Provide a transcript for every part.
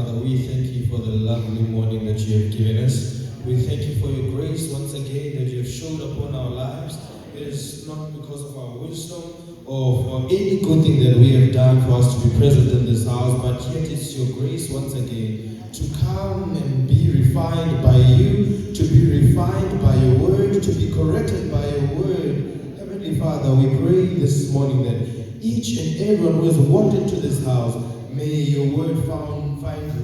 Father, we thank you for the lovely morning that you have given us. We thank you for your grace once again that you have showed upon our lives. It is not because of our wisdom or for any good thing that we have done for us to be present in this house, but yet it's your grace once again to come and be refined by you, to be refined by your word, to be corrected by your word. Heavenly Father, we pray this morning that each and everyone who has walked into this house, may your word find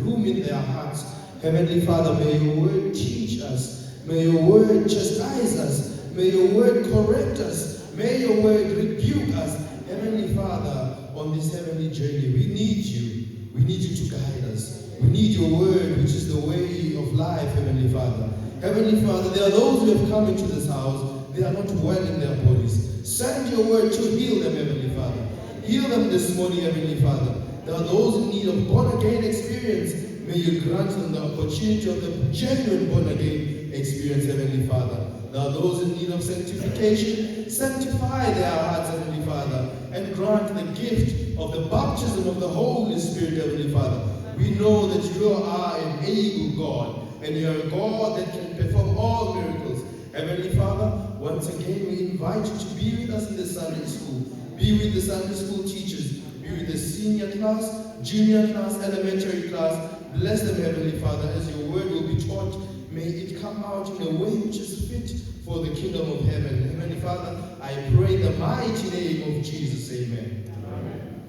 room in their hearts. Heavenly Father, may your word teach us. May your word chastise us. May your word correct us. May your word rebuke us. Heavenly Father, on this heavenly journey, we need you. We need you to guide us. We need your word, which is the way of life, Heavenly Father. Heavenly Father, there are those who have come into this house. They are not well in their bodies. Send your word to heal them, Heavenly Father. Heal them this morning, Heavenly Father. There are those in need of born-again experience. May you grant them the opportunity of the genuine born-again experience, Heavenly Father. There are those in need of sanctification. Sanctify their hearts, Heavenly Father, and grant the gift of the baptism of the Holy Spirit, Heavenly Father. We know that you are an able God, and you are a God that can perform all miracles. Heavenly Father, once again we invite you to be with us in the Sunday school. Be with the Sunday school teachers. Be with the senior class, junior class, elementary class. Bless them, Heavenly Father, as your word will be taught. May it come out in a way which is fit for the kingdom of heaven. Heavenly Father, I pray in the mighty name of Jesus. Amen. Amen.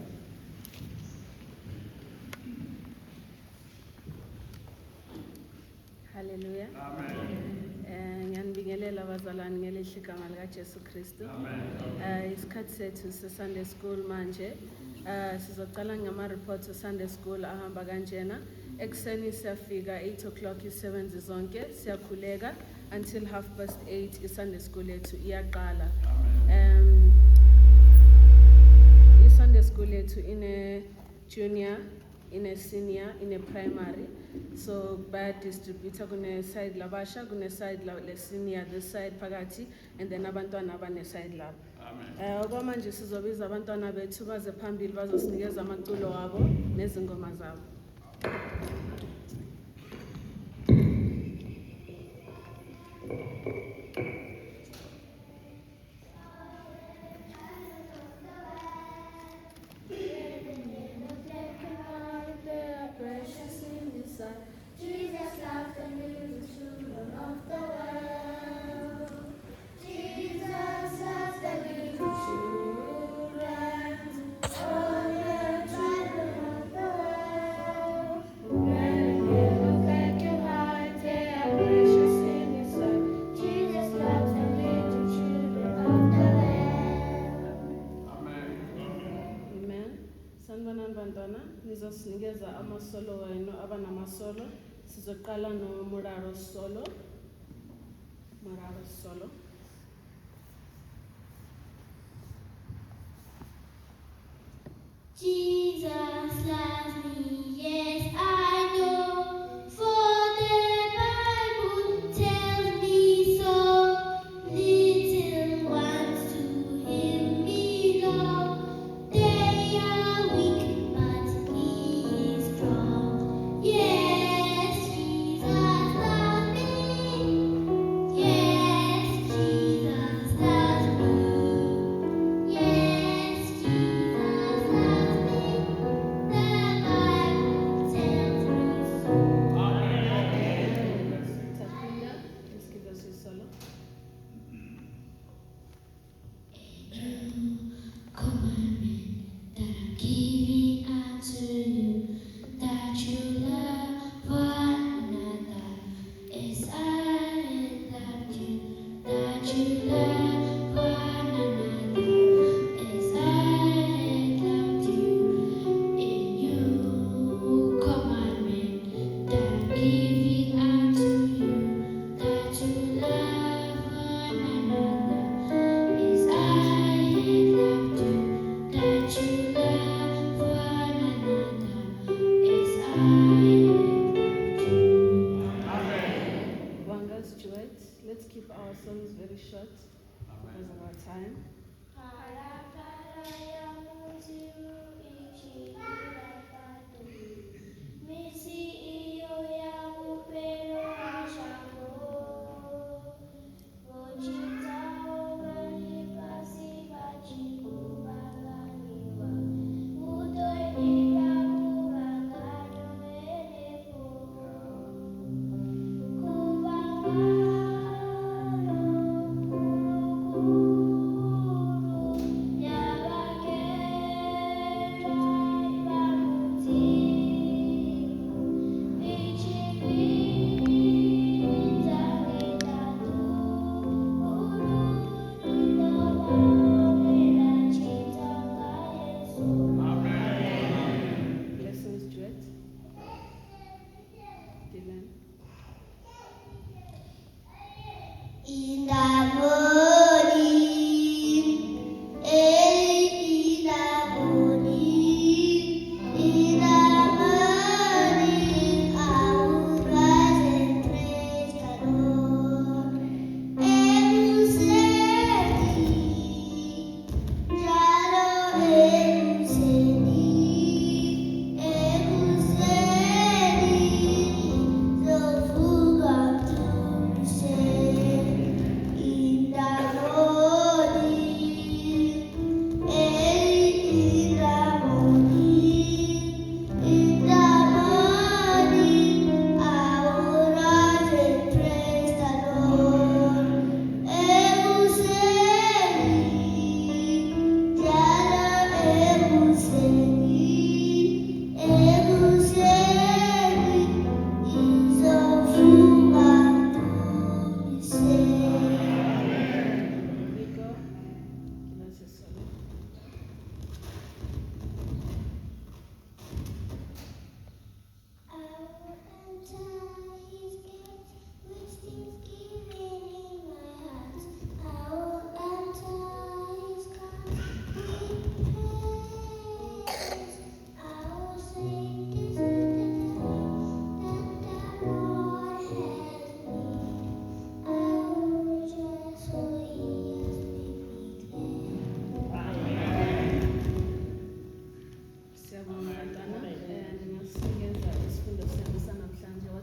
Hallelujah. Amen. Ngiyanibingelela abazalwane ngelihle igama lika Jesu Kristu. Amen. Isikhathi sethu se-Sunday school manje. Sizocala ngama-reports e-Sunday school ahamba kanjena. Ekuseni siyafika 8 o'clock isebenzi zonke, siyakhuleka until 8:30 i-Sunday school yethu iyaqala. I-Sunday school yethu ine junior, ine senior, ine primary. So bayadistributha kune side labasha, kune side le senior, this side phakathi, and then abantwana abane side labo. Okwamanje sizobiza abantwana bethu baze phambili bazosinikeza amaculo wabo nezingoma zabo. Jesus loved the little children of the world. Jesus loves the little children, all the children of the world. When you look at your heart, they are precious in His sight. Jesus loves the little children of the world. Amen. Sanibonani bantwana, nizosinikeza amasolo wenu abanamasolo. Sizoqala no Muraro solo. Jesus loves me, yes I know, for the Bible tells me so. Little ones to Him belong. They are weak, but He is strong. Yes, Jesus loves me. Yes, Jesus loves me. Yes, Jesus loves me. The Bible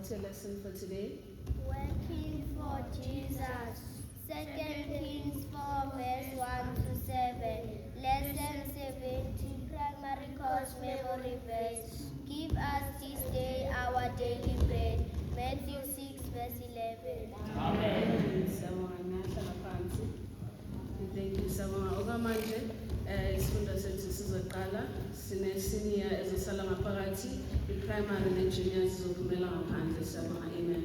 What's your lesson for today? Working for Jesus. 2 Kings 4 verse 1 to 7. Lesson 17. Primary course memory verse. Give us this day our daily bread. Matthew 6 verse 11. Siyabonga ngiyahlala phansi. Thank you siyabonga. Okwamanje isifundo sethu sizoqala. Sine senior ezosala ngaphakathi, i-primary ne-junior sizophumela ngaphandle. Siyabonga. Amen.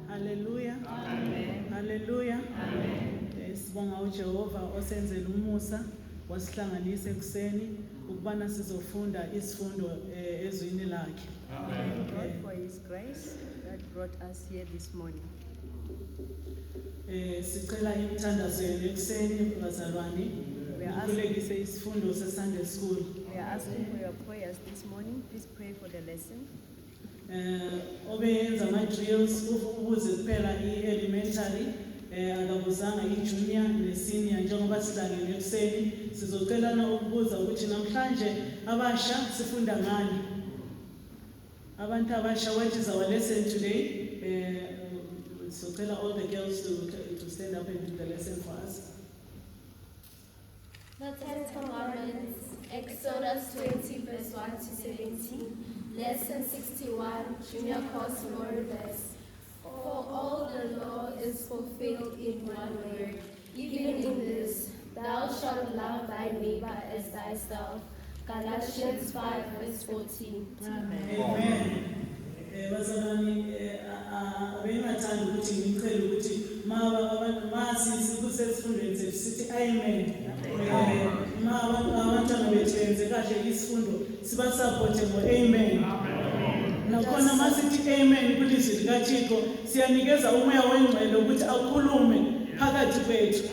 Hallelujah. Amen. Hallelujah. Amen. Sibonga uJehova osenzele umusa wasihlanganisa ekuseni ukubana sizofunda isifundo ezwini lakhe. Thank God for His grace that brought us here this morning. Sicela imthandazo yenu ekuseni bazalwane. Ukulekise isifundo seSunday school. We are asking for your prayers this morning. Please pray for the lesson. Obeyenza ama-drills ubuze kuphela i-elementary akabuzanga i-junior ne-senior njengoba sidlalile ekuseni sizocelana ukubuza ukuthi namhlanje abasha sifunda ngani. Abantu abasha, what is our lesson today? Sizocela all the girls to stand up and do the lesson for us. The Ten Commandments, Exodus 20 verse 1 to 17. Lesson 61, Junior Course Memory Verse. For all the law is fulfilled in one word, even in this, thou shalt love thy neighbor as thyself. Galatians 5 verse 14. Amen. Bazalwane abengathanda ukuthi ngicela ukuthi kusesifundweni sethu sithi amen. Abantwana bethu benze kahle isifundo sibasupporte ngo-amen. Nakhona masithi amen kulizwi likaThixo siyanikeza umoya wengcwele ukuthi akhulume phakathi kwethu.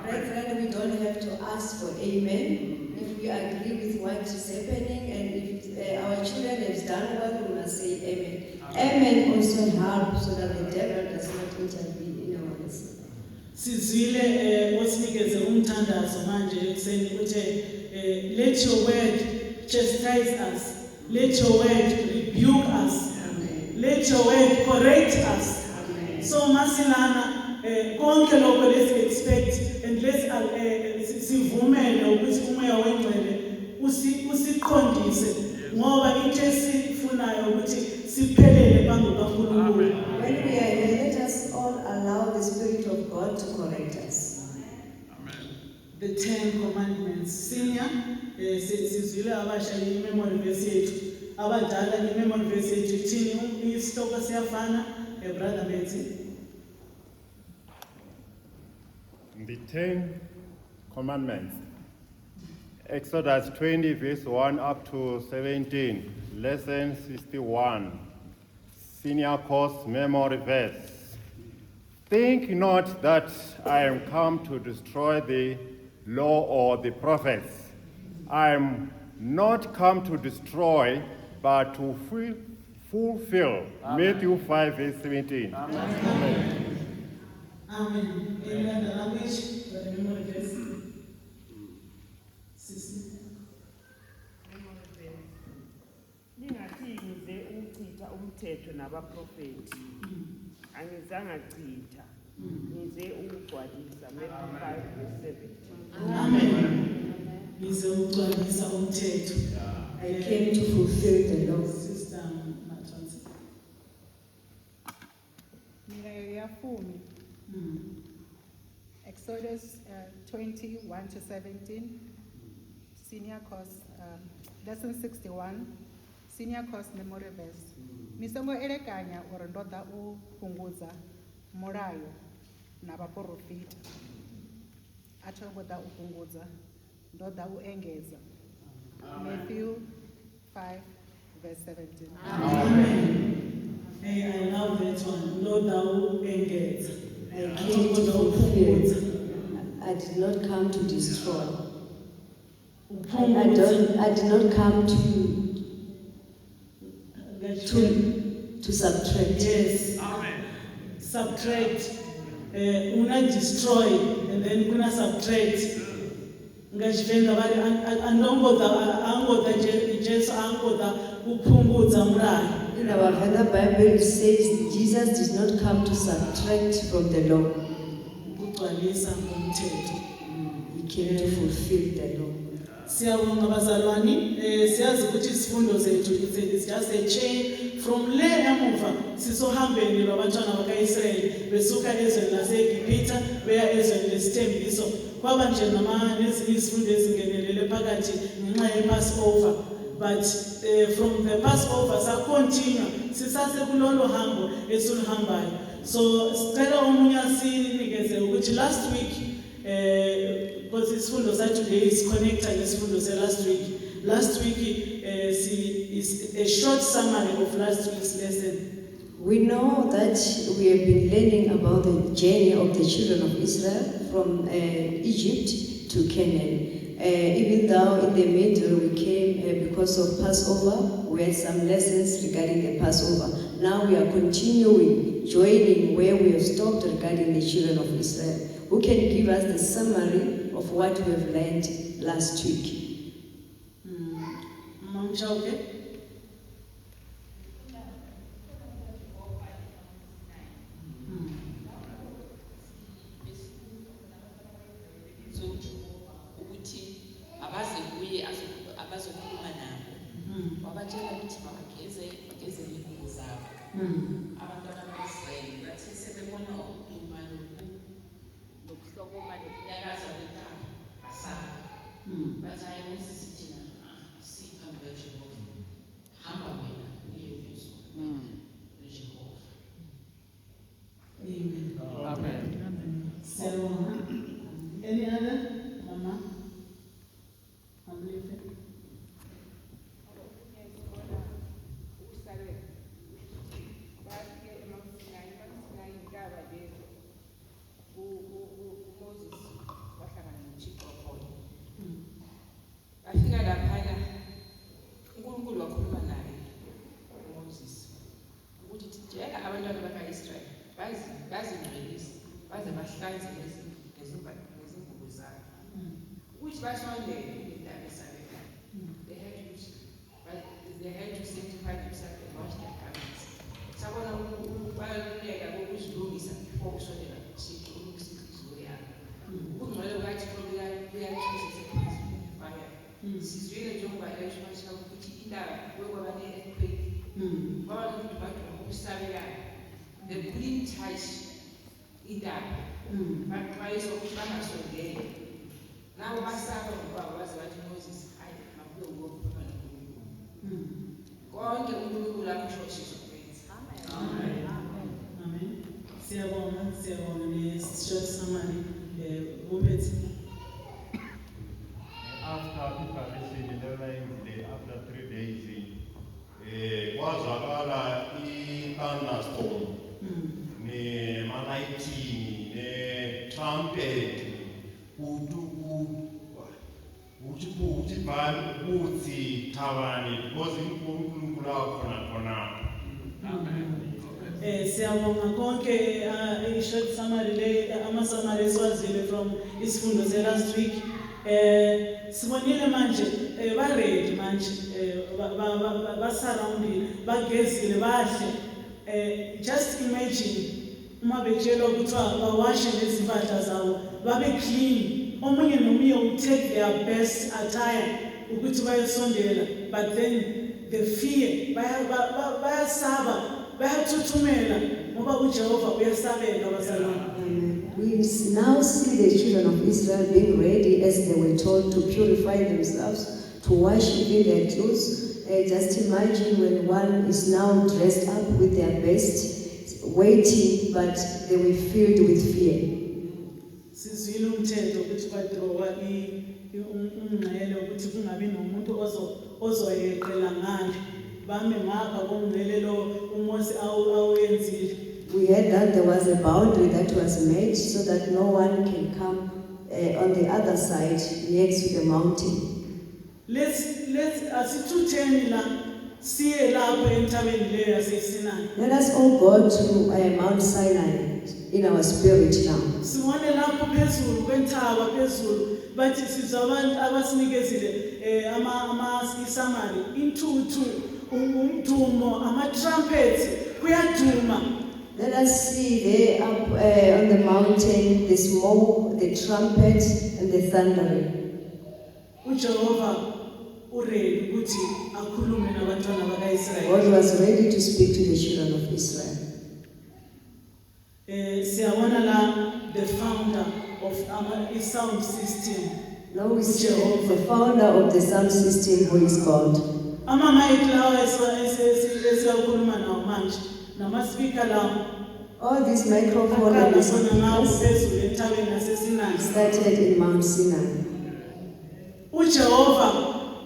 Brethren, we don't have to ask for amen. If we agree with what is happening and if our children have done well, we must say amen. Amen also helps so that the devil does not intervene in our lives. Sizwile osinikeze umthandazo manje ekuseni ukuthi let your word chastise us, let your word rebuke us, let your word correct us. So masilana konke lokho lesi expect and sivumele ukuthi umoya wengcwele usiqondise ngoba into esifunayo ukuthi siphelele phambi kaNkulunkulu. When we are here, let us all allow the Spirit of God to correct us. The Ten Commandments. Senior, sizwile abasha i-memory verse yethu. Abadala i-memory verse yethu ithini isihloko siyafana, brother Betty. The Ten Commandments. Exodus 20 verse 1 up to 17. Lesson 61. Senior course memory verse. Think not that I am come to destroy the law or the prophets. I am not come to destroy, but to fulfill Matthew 5 verse 17. Amen. Amen. The language, the memory verse. Sisi. Ningathi ngize ukuchitha umthetho nabaprofeti. Angizange chitha. Ngize ukugcwalisa Matthew 5 verse 17. Amen. Ngize ukugcwalisa umthetho. I came to fulfill the law. Sister Matanzi. Milayo ya 10. Exodus 21 to 17, senior course, lesson 61, senior course memory verse. Misongo elekanya uri ndoda u punguza mulayo na vaprofita. Acho ndoda u punguza, ndoda u engeza. Matthew 5 verse 17. Amen. Hey, I love that one. Ndoda u engeza. I came to fulfill. I did not come to destroy. I did not come to subtract. Yes. Amen. Subtract. Una destroy and then kuna subtract. Ngashivenda vari angoda Jesu angoda kupunguza mulayo. In our Father Bible it says Jesus did not come to subtract from the law. He came to fulfill the law. Siyabonga bazalwane, siyazi ukuthi isifundo zethu it's just a chain from le emuva sisohambeni lwabantwana bakaIsrael besuka ezweni laseGibhithe beya ezweni lesithembiso kwaba nje nezinye isifundo ezingenelele phakathi ngenxa yePassover. But from the Passover continue sisase kulolo hambo esiluhambayo. So sicela omunye asinikeze ukuthi last week because isifundo sathi today is connected isifundo se last week. Last week is a short summary of last week's lesson. We know that we have been learning about the journey of the children of Israel from Egypt to Canaan. Even though in the middle we came because of Passover, we had some lessons regarding the Passover. Now we are continuing, joining where we have stopped regarding the children of Israel. Who can give us the summary of what we have learned last week? Mom Chauke? ukuthi abaze kuye abazokhuluma nabo wabatshela ukuthi bageze izinto zabo abantwana bakaIsrael bathi sebebona ukuduma nokuhlokoma nokunyakaza kwentaba basaba bathi hayi Moses thina siphambi kaJehova hamba wena uye uzwe uJehova. Amen. Amen. Any other? Mama? I'm leaving. Bafika laphana uNkulunkulu wakhuluma naye uMoses ukuthi njeka abantwana bakaIsrael bazingcwelise baze bahlanze ngezingubo zabo ukuthi basondele entaba esabekayo. They had to sanctify themselves and wash their garments. Sabona ukubaluleka kokuzilungisa before usondela kuThixo ulungisa inhliziyo yakho. Ukungcwele kukaThixo kuyathuthisa phezulu fire. Sizwile njengoba lesho basho ukuthi indaba kwabane earthquake. Baba nomuntu bathi ukusabekayo. They couldn't touch indaba. Bayiso bangasondela. Nawo basaba ngoba bazi bathi Moses hayi makuye ngokukhuluma noNkulunkulu. Konke uNkulunkulu akusho kwenza. Amen. Amen. Siyabonga ne short summary umphethe. After preparation, after 3 days, kwazakala i-thunderstorm, ne-lightning, ne-trumpet, ukuthi bhali ukuthi thabani because uNkulunkulu wakhona khonapho. Siyabonga konke i-short summary le ama-summary esiwazile from isifundo last week. Sibonile manje ba-ready manje ba-surroundile bagezile bahle. Just imagine uma betshelwa kuthiwa bawashe lezi mpahla zabo babe clean. Omunye nomunye will take their best attire ukuthi bayosondela, but then the fear bayasaba bayathuthumela ngoba uJehova uyasabeka bazalwane. We now see the children of Israel being ready as they were told to purify themselves, to wash even their clothes. Just imagine when one is now dressed up with their best, waiting, but they were filled with fear. Sizwile umthetho ukuthi badrowa umngcele ukuthi kungabi nomuntu ozoyeqela ngale bame ngapha komngcele lo uMose awuyenzile. We heard that there was a boundary that was made so that no one can come on the other side next to the mountain. Let's asithutheni la siye lapho entabeni leyo yaseSinai. Let us all go to Mount Sinai in our spirit now. Sibone lapho phezulu kwentaba phezulu bathi sizabantu abasinikezile ama-summary intuthu umdumo ama-trumpets kuyaduma. Let us see there up on the mountain the smoke, the trumpet and the thundering. uJehova uready ukuthi akhulume nabantwana bakaIsrael. God was ready to speak to the children of Israel. Siyabona la the founder of our sound system. Now we see the founder of the sound system who is God. Ama-mic lawa esiyakhuluma nawo manje nama-speaker lawa All these microphones and speakers started in Mount Sinai. uJehova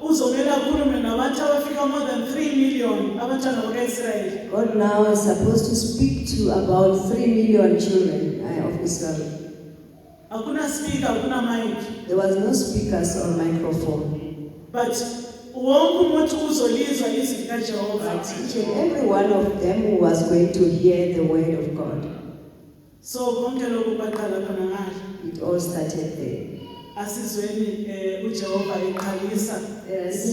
uzomela akhulume nabantu abafika more than 3 million abantwana bakaIsrael. God now is supposed to speak to about 3 million children of Israel. Akuna speaker, akuna mic. There was no speakers or microphone. But wonke umuntu uzolizwa izwi kaJehova. Each and every one of them who was going to hear the word of God. So konke lokhu baqala khona ngalo. It all started there. Asizweni uJehova eqalisa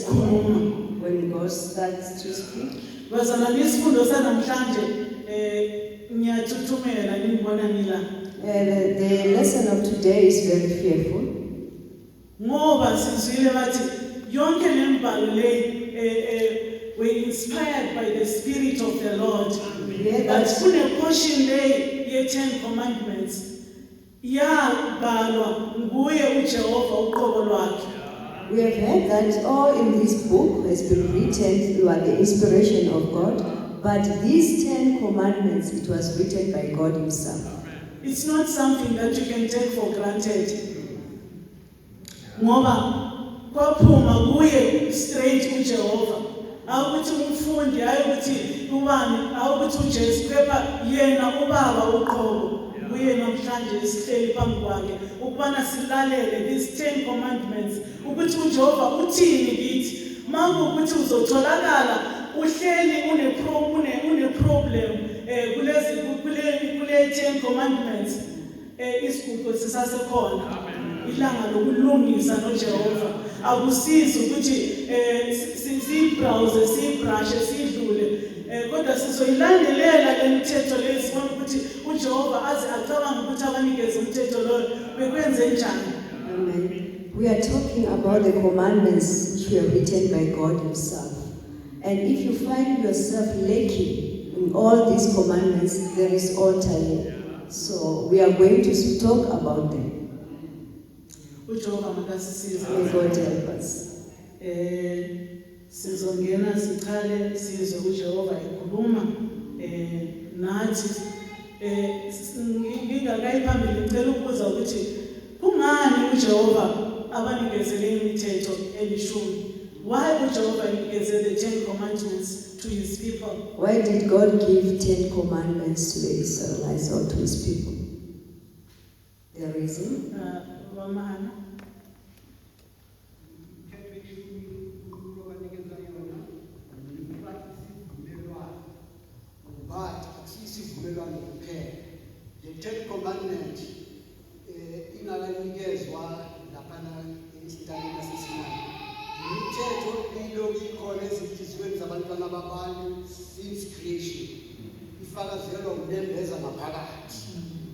ukukhuluma. When God starts to speak. Bazalwane isifundo sanamhlanje ngiyathuthumela ngibona ngila. The lesson of today is very fearful. Ngoba sizwile bathi yonke lembalo le were inspired by the Spirit of the Lord. That kune portion le ye-10 Commandments yabalwa nguye uJehova uqobo lwakhe. We have heard that all in this book has been written through the inspiration of God, but these 10 commandments, it was written by God himself. It's not something that you can take for granted. Ngoba kwaphuma kuye straight uJehova. Awukuthi umfundi ayukuthi ubani awukuthi uJesu kepha yena ubaba uqobo. Kuye namhlanje isihleli phambi kwakhe ukubana silalele these 10 commandments ukuthi uJehova uthini kithi manje ukuthi uzotholakala uhleli une problem kule 10 commandments isigugu sisasekhona ilanga lokulungisa noJehova akusizi ukuthi sibrowse sibrushe sidlule kodwa sizoyilandelela lemithetho lesibona ukuthi uJehova aze acabanga ukuthi abanikeze umthetho lo bekwenze njani. Amen. We are talking about the commandments which were written by God himself. And if you find yourself lacking in all these commandments, there is altar here. So we are going to talk about them. May God help us. Sizongena siqale sizwe uJehova ekhuluma nathi ngingakayiphambili ngicela ukubuza ukuthi kungani uJehova abanikezele imithetho elishumi? Why uJehova inikezele the 10 commandments to his people? Why did God give 10 commandments to the Israelites or to his people? The reason? isivumelwano kuphela. The third commandment ingakanikezwa laphana esigabeni saseSinayi. Imithetho ilokhu ikhona ezinhliziyweni zabantwana babantu since creation. Ifakazelwa ulembeza ngaphakathi.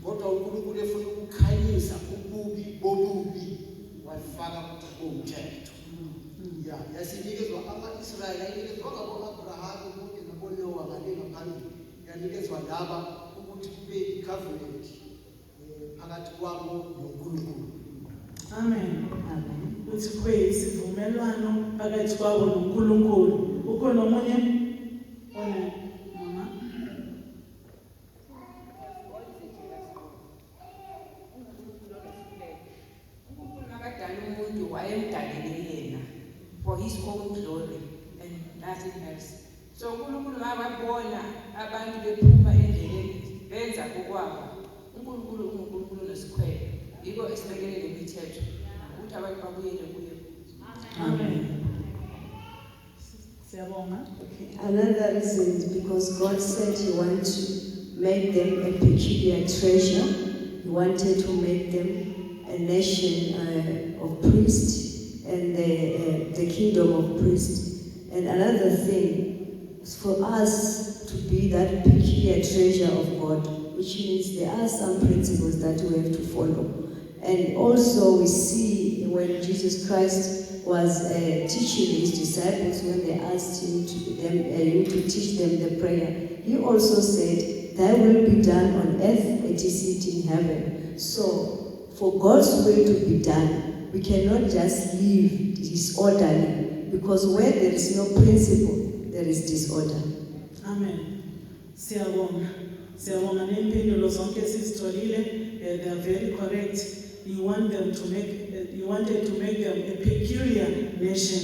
Kodwa uNkulunkulu efuna ukukhanyisa ububi bobubi wafaka umthetho. Yeah, yasinikezwa ama-Israyeli ayinikezwa ngabo-Abrahama bonke nabo-Noah ngale ngaphambili. Yanikezwa laba ukuthi kube i-covenant phakathi kwabo noNkulunkulu. Amen. Uthi kube isivumelwano phakathi kwabo noNkulunkulu. Ukhona omunye? Mama. Nakadala umuntu wayemdalele yena for his own glory and nothing else. So uNkulunkulu mababona abantu bephuma endleleni benza kokwabo. uNkulunkulu uNkulunkulu nesikhwele. Yiko esibekele lemithetho ukuthi abantu babuyele kuye. Amen. Another reason is because God said He wanted to make them a peculiar treasure. He wanted to make them a nation of priests and the kingdom of priests. And another thing is for us to be that peculiar treasure of God, which means there are some principles that we have to follow. And also we see when Jesus Christ was teaching his disciples, when they asked him to teach them the prayer, he also said, "Thy will be done on earth as it is in heaven." So for God's will to be done, we cannot just live disorderly, because where there is no principle, there is disorder. Amen. Siyabonga nempendulo zonke sizitholile. They are very correct. You wanted to make them a peculiar nation.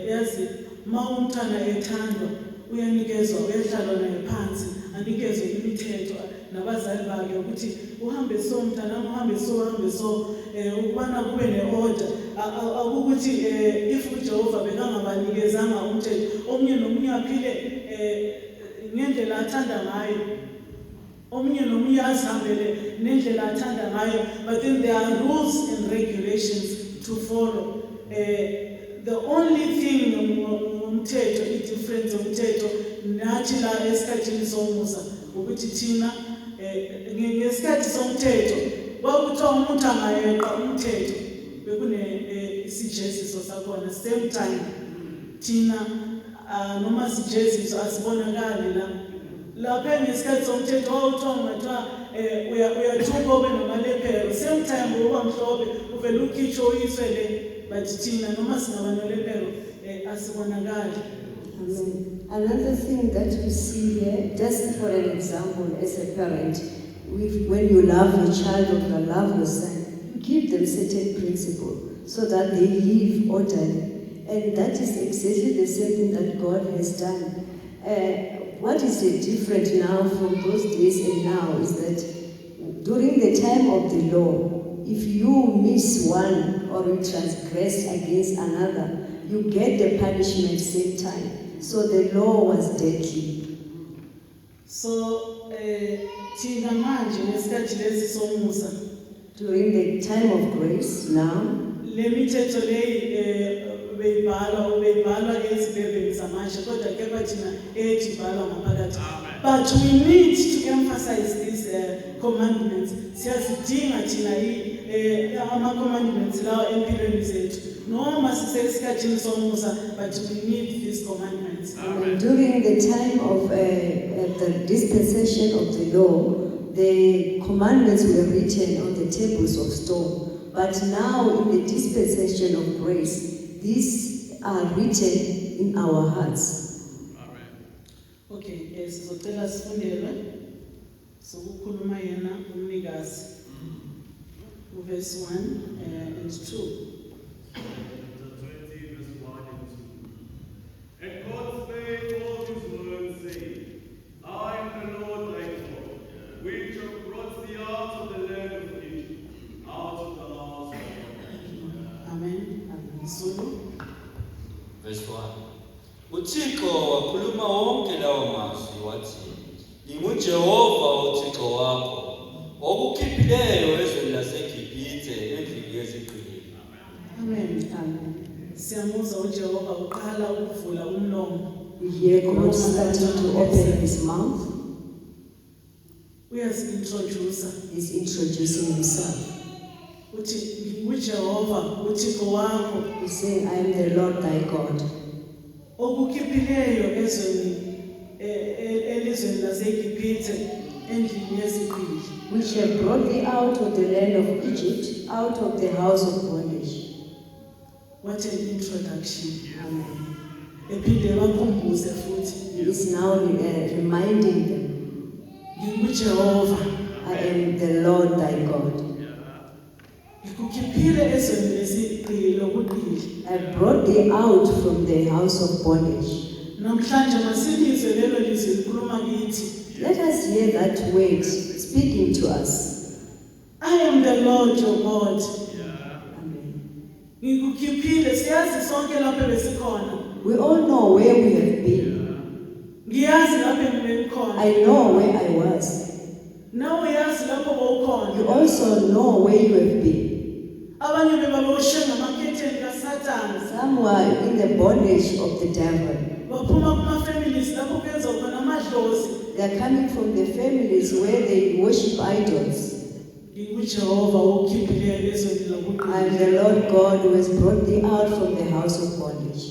Yazi mawumntwana ethandwa uyanikezwa uyahlalwa naye phansi anikezwe imithetho nabazali bakhe ukuthi uhambe so mntana uhambe so ukubana kube neorder akukuthi if uJehova bekangabanikezanga umthetho omunye nomunye aphile ngendlela athanda ngayo. Omunye azihambele nendlela athanda ngayo, but then there are rules and regulations to follow. The only thing umthetho i-difference umthetho nathi la esikhathini somusa ukuthi thina ngesikhathi somthetho kwakuthiwa umuntu angayeqa umthetho bekune isijeziso sakhona. Same time thina noma sijeziso asibonakali la lapha ngesikhathi somthetho wawuthiwa ngathiwa uyathuka ube nomalephero. Same time uba mhlophe uvele ukhitsho uyiswe le, but thina noma singaba nolephero asibonakali. Another thing that we see here, just for an example, as a parent, when you love your child or you love your son, you give them certain principles so that they live orderly. And that is exactly the same thing that God has done. What is different now from those days and now is that during the time of the law, if you miss one or you transgress against another, you get the punishment same time. So the law was deadly. So thina manje ngesikhathi lesi somusa, during the time of grace now, le mithetho leyi beyibhalwa ezibhebheni zamanje kodwa kepha thina ethi bhalwa ngaphakathi. But we need to emphasize these commandments. Siyazidinga thina ama-commandments lawa empilweni zethu noma sisesikhathini somusa, but we need these commandments. During the time of the dispensation of the law, the commandments were written on the tables of stone. But now in the dispensation of grace, these are written in our hearts. Okay, sizocela sifundelwe sokukhuluma yena umnikazi. Verse 1 and 2. And God spake all his words, saying, I am the Lord thy God, which have brought thee out of the land of Egypt, out of the house of Amen. Zulu. Verse 1. uThixo wakhuluma wonke lawo mazwi wathi, NginguJehova uThixo wakho, okukhiphileyo ezweni laseGibhithe endlini yeziqili. Amen. Amen. Siyamuzwa uJehova uqala ukuvula umlomo. We hear God starting to open his mouth. Uyazi-introduce. He's introducing himself. Uthi nginguJehova uThixo wakho. He's saying, I am the Lord thy God. Okukhiphileyo elizweni laseGibhithe endlini yeziqili. Which have brought thee out of the land of Egypt, out of the house of bondage. What an introduction. Amen. Ephinde bakhumbuze futhi. He is now reminding them, NginguJehova. I am the Lord thy God. Ngikukhiphile ezweni lesiqili lobuqili. I brought thee out from the house of bondage. Namhlanje masilizwe lelo lizwi likhuluma kithi. Let us hear that word speaking to us. I am the Lord your God. Amen. Ngikukhiphile siyazi sonke lapho besikhona. We all know where we have been. Ngiyazi lapho ngibekhona. I know where I was. Nawe uyazi lapho bowukhona. You also know where you have been. Abanye bebaboshe ngamakhetheni kaSathane. Some were in the bondage of the devil. Baphuma kuma-families lapho kuyenza khona amadlozi. They are coming from the families where they worship idols. NginguJehova okukhiphileyo ezweni lobuqili. I am the Lord God who has brought thee out from the house of bondage.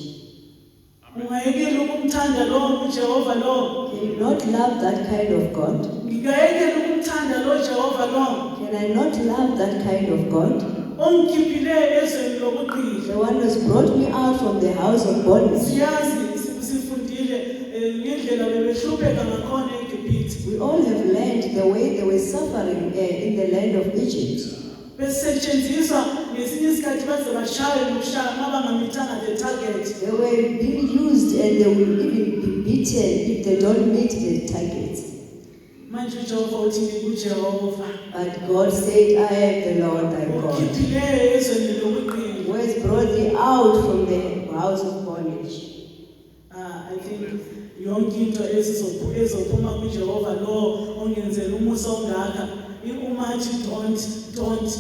Ungayekela ukumthanda lo uJehova lo. Can you not love that kind of God? Ngingayekela ukumthanda lo Jehova lo. Can I not love that kind of God? Ongikhiphileyo ezweni lobuqili. The one who has brought me out from the house of bondage. Siyazi sifundile ngendlela bebehlupheka ngakhona eGibhithe. We all have learned the way they were suffering in the land of Egypt. Besetshenziswa ngesinye isikhathi baze bashaye nokushaya uma bangamithanga the target. They were being used and they will even be beaten if they don't meet the target. Manje uJehova uthi nginguJehova. But God said, I am the Lord thy God, Okhiphileyo ezweni lobuqili. who has brought thee out from the house of bondage. I think yonke into ezophuma kuJehova lo ongenzela umusa ongaka. Umathi don't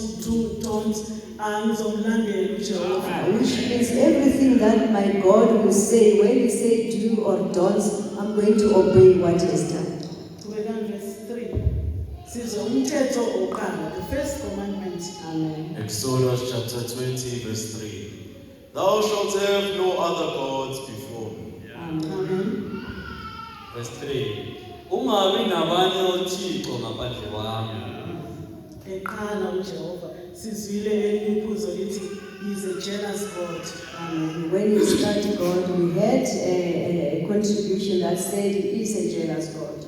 angizomlandela uJehova. Which means everything that my God will say, when he say do or don't, I'm going to obey what he has done. Verse 3. Sizwe umthetho oqala, the first commandment. Amen. Exodus chapter 20 verse 3. Thou shalt have no other gods before me. Amen. Verse 3. Ungabi nabanye othixo ngaphandle kwami. Eqala uJehova sizwile elinye iphuzo lithi he is a jealous God. Amen. When you start God, we had a contribution that said he is a jealous God.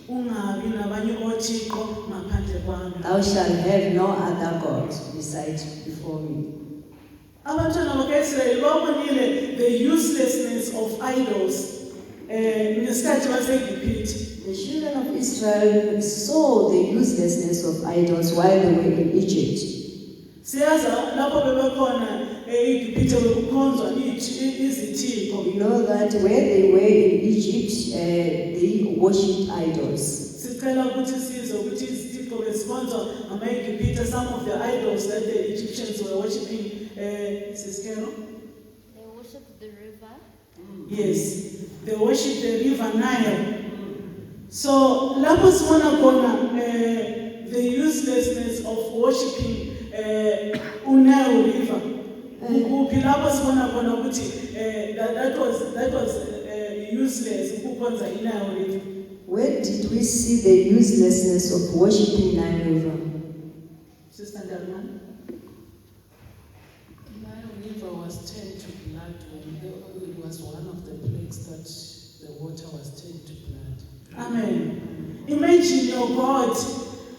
Ungabi nabanye othixo ngaphandle kwami. Thou shalt have no other gods beside before me. Abantwana bakaIsrael babonile the uselessness of idols ngesikhathi baseGibhithe. The children of Israel saw the uselessness of idols while they were in Egypt. Siyazi lapho bebekhona eGibhithe bekukhonzwa izithixo. We know that where they were in Egypt, they worshipped idols. Sicela ukuthi sizwe ukuthi izithixo bezikhonzwa ngamaGibhithe, some of the idols that the Egyptians were worshiping. Siskero? They worship the river. Yes, they worship the river Nile. So lapho sibona khona the uselessness of worshiping Nile river. Kuphi lapho sibona khona ukuthi that was useless ukukhonza Nile river. Where did we see the uselessness of worshipping Nile River? Sister Dalman? Nile River was turned to blood when it was one of the plagues that the water was turned to blood. Amen. Imagine your God.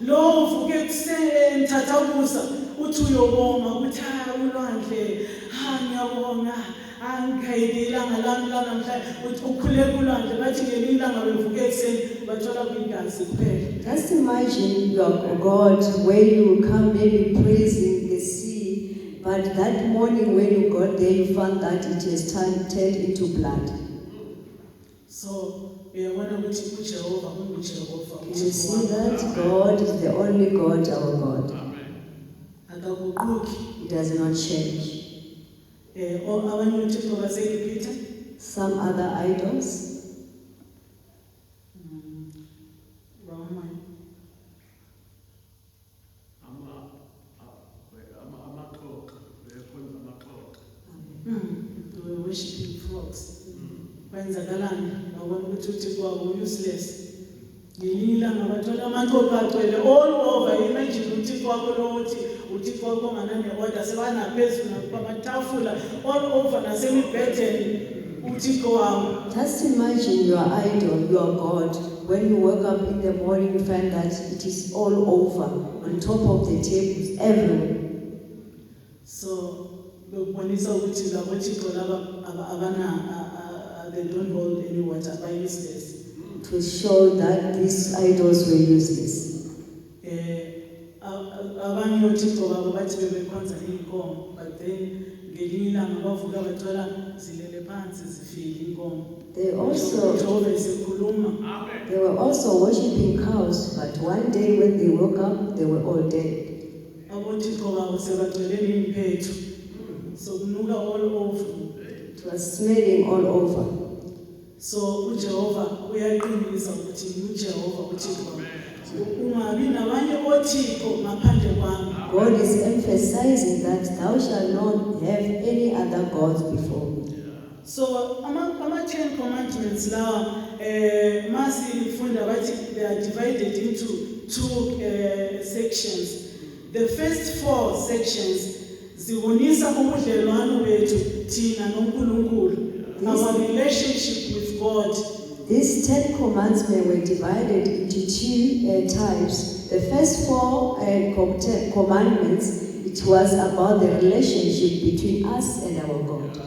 Lo uvuke ekuseni nithatha kusa uthi uyobonga ukuthi ulwandle ngiyabonga angikayidilanga lami la namhlanje uthi ukhule kulwandle bathi ngelinye ilanga bevuke ekuseni bathola kuyingazi kuphela. Just imagine your God where you come maybe praising the sea, but that morning when you got there you found that it has turned into blood. So uyabona ukuthi uJehova unguJehova. You see that God is the only God, our God. Akaguquki. He does not change. Abanye uThixo baseYibhithe. Some other idols. They were worshipping frogs. Kwenzakalani babona ukuthi uThixo wabo useless. Ngelinye ilanga bathola amaqoqo agcwele all over. Imagine uThixo wabo lo uthi uThixo wabo nganane order sebanaphezulu kwamatafula all over nasemibhedeni uThixo wabo. Just imagine your idol, your God. When you wake up in the morning, you find that it is all over, on top of the tables, everywhere. So bekubonisa ukuthi labo Thixo laba abana they don't hold any water by useless. To show that these idols were useless. Abanye uThixo babo bathi bebekhonza inkomo, but then ngelinye ilanga bavuka bathola zilele phansi zifile inkomo. They were also worshipping cows, but one day when they woke up, they were all dead. It was smelling all over. So uJehova uyaqinisa ukuthi uJehova uThixo ungabi nabanye othixo ngaphandle kwami. God is emphasizing that thou shalt not have any other gods before me. So ama 10 commandments lawa masifunda bathi they are divided into two sections. The first 4 sections zibonisa ubudlelwano bethu thina noNkulunkulu, our relationship with God. These 10 commandments were divided into 2 types. The first 4 commandments, it was about the relationship between us and our God.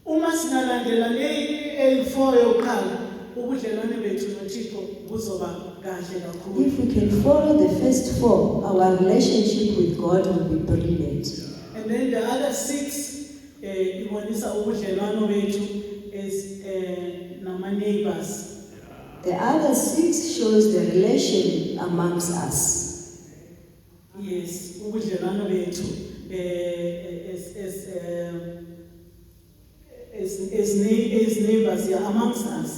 Uma sinalandela le 4 yokuqala ubudlelwane bethu noThixo buzoba kahle kakhulu. If we can follow the first 4, our relationship with God will be brilliant. And then the other 6 ibonisa ubudlelwano bethu as nama neighbors. The other 6 shows the relation amongst us. Yes, ubudlelwano bethu as neighbors amongst us.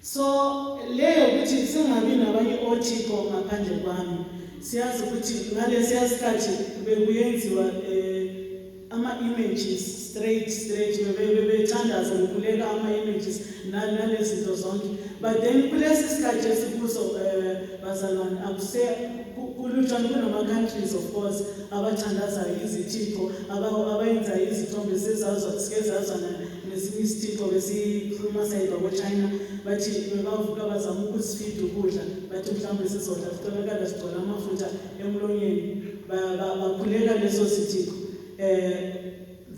So leyo ukuthi singabi nabanye othixo ngaphandle kwami. Siyazi ukuthi ngale siyasikhathi bekuyenziwa ama images straight bebethandaza bekuleka ama images nalezinto zonke, but then kulesi sikhathi esikuso bazalwane akuse kulutshwana kunama countries of course abathandaza izithixo abayenza izithombe sezazwa nesinye isithixo besikhuluma sayiba kweChina bathi bebavuka bazama ukusifida ukudla bathi mhlawumbe sizodla sitholakala sigcola amafutha emlonyeni bakhuleka leso sithixo.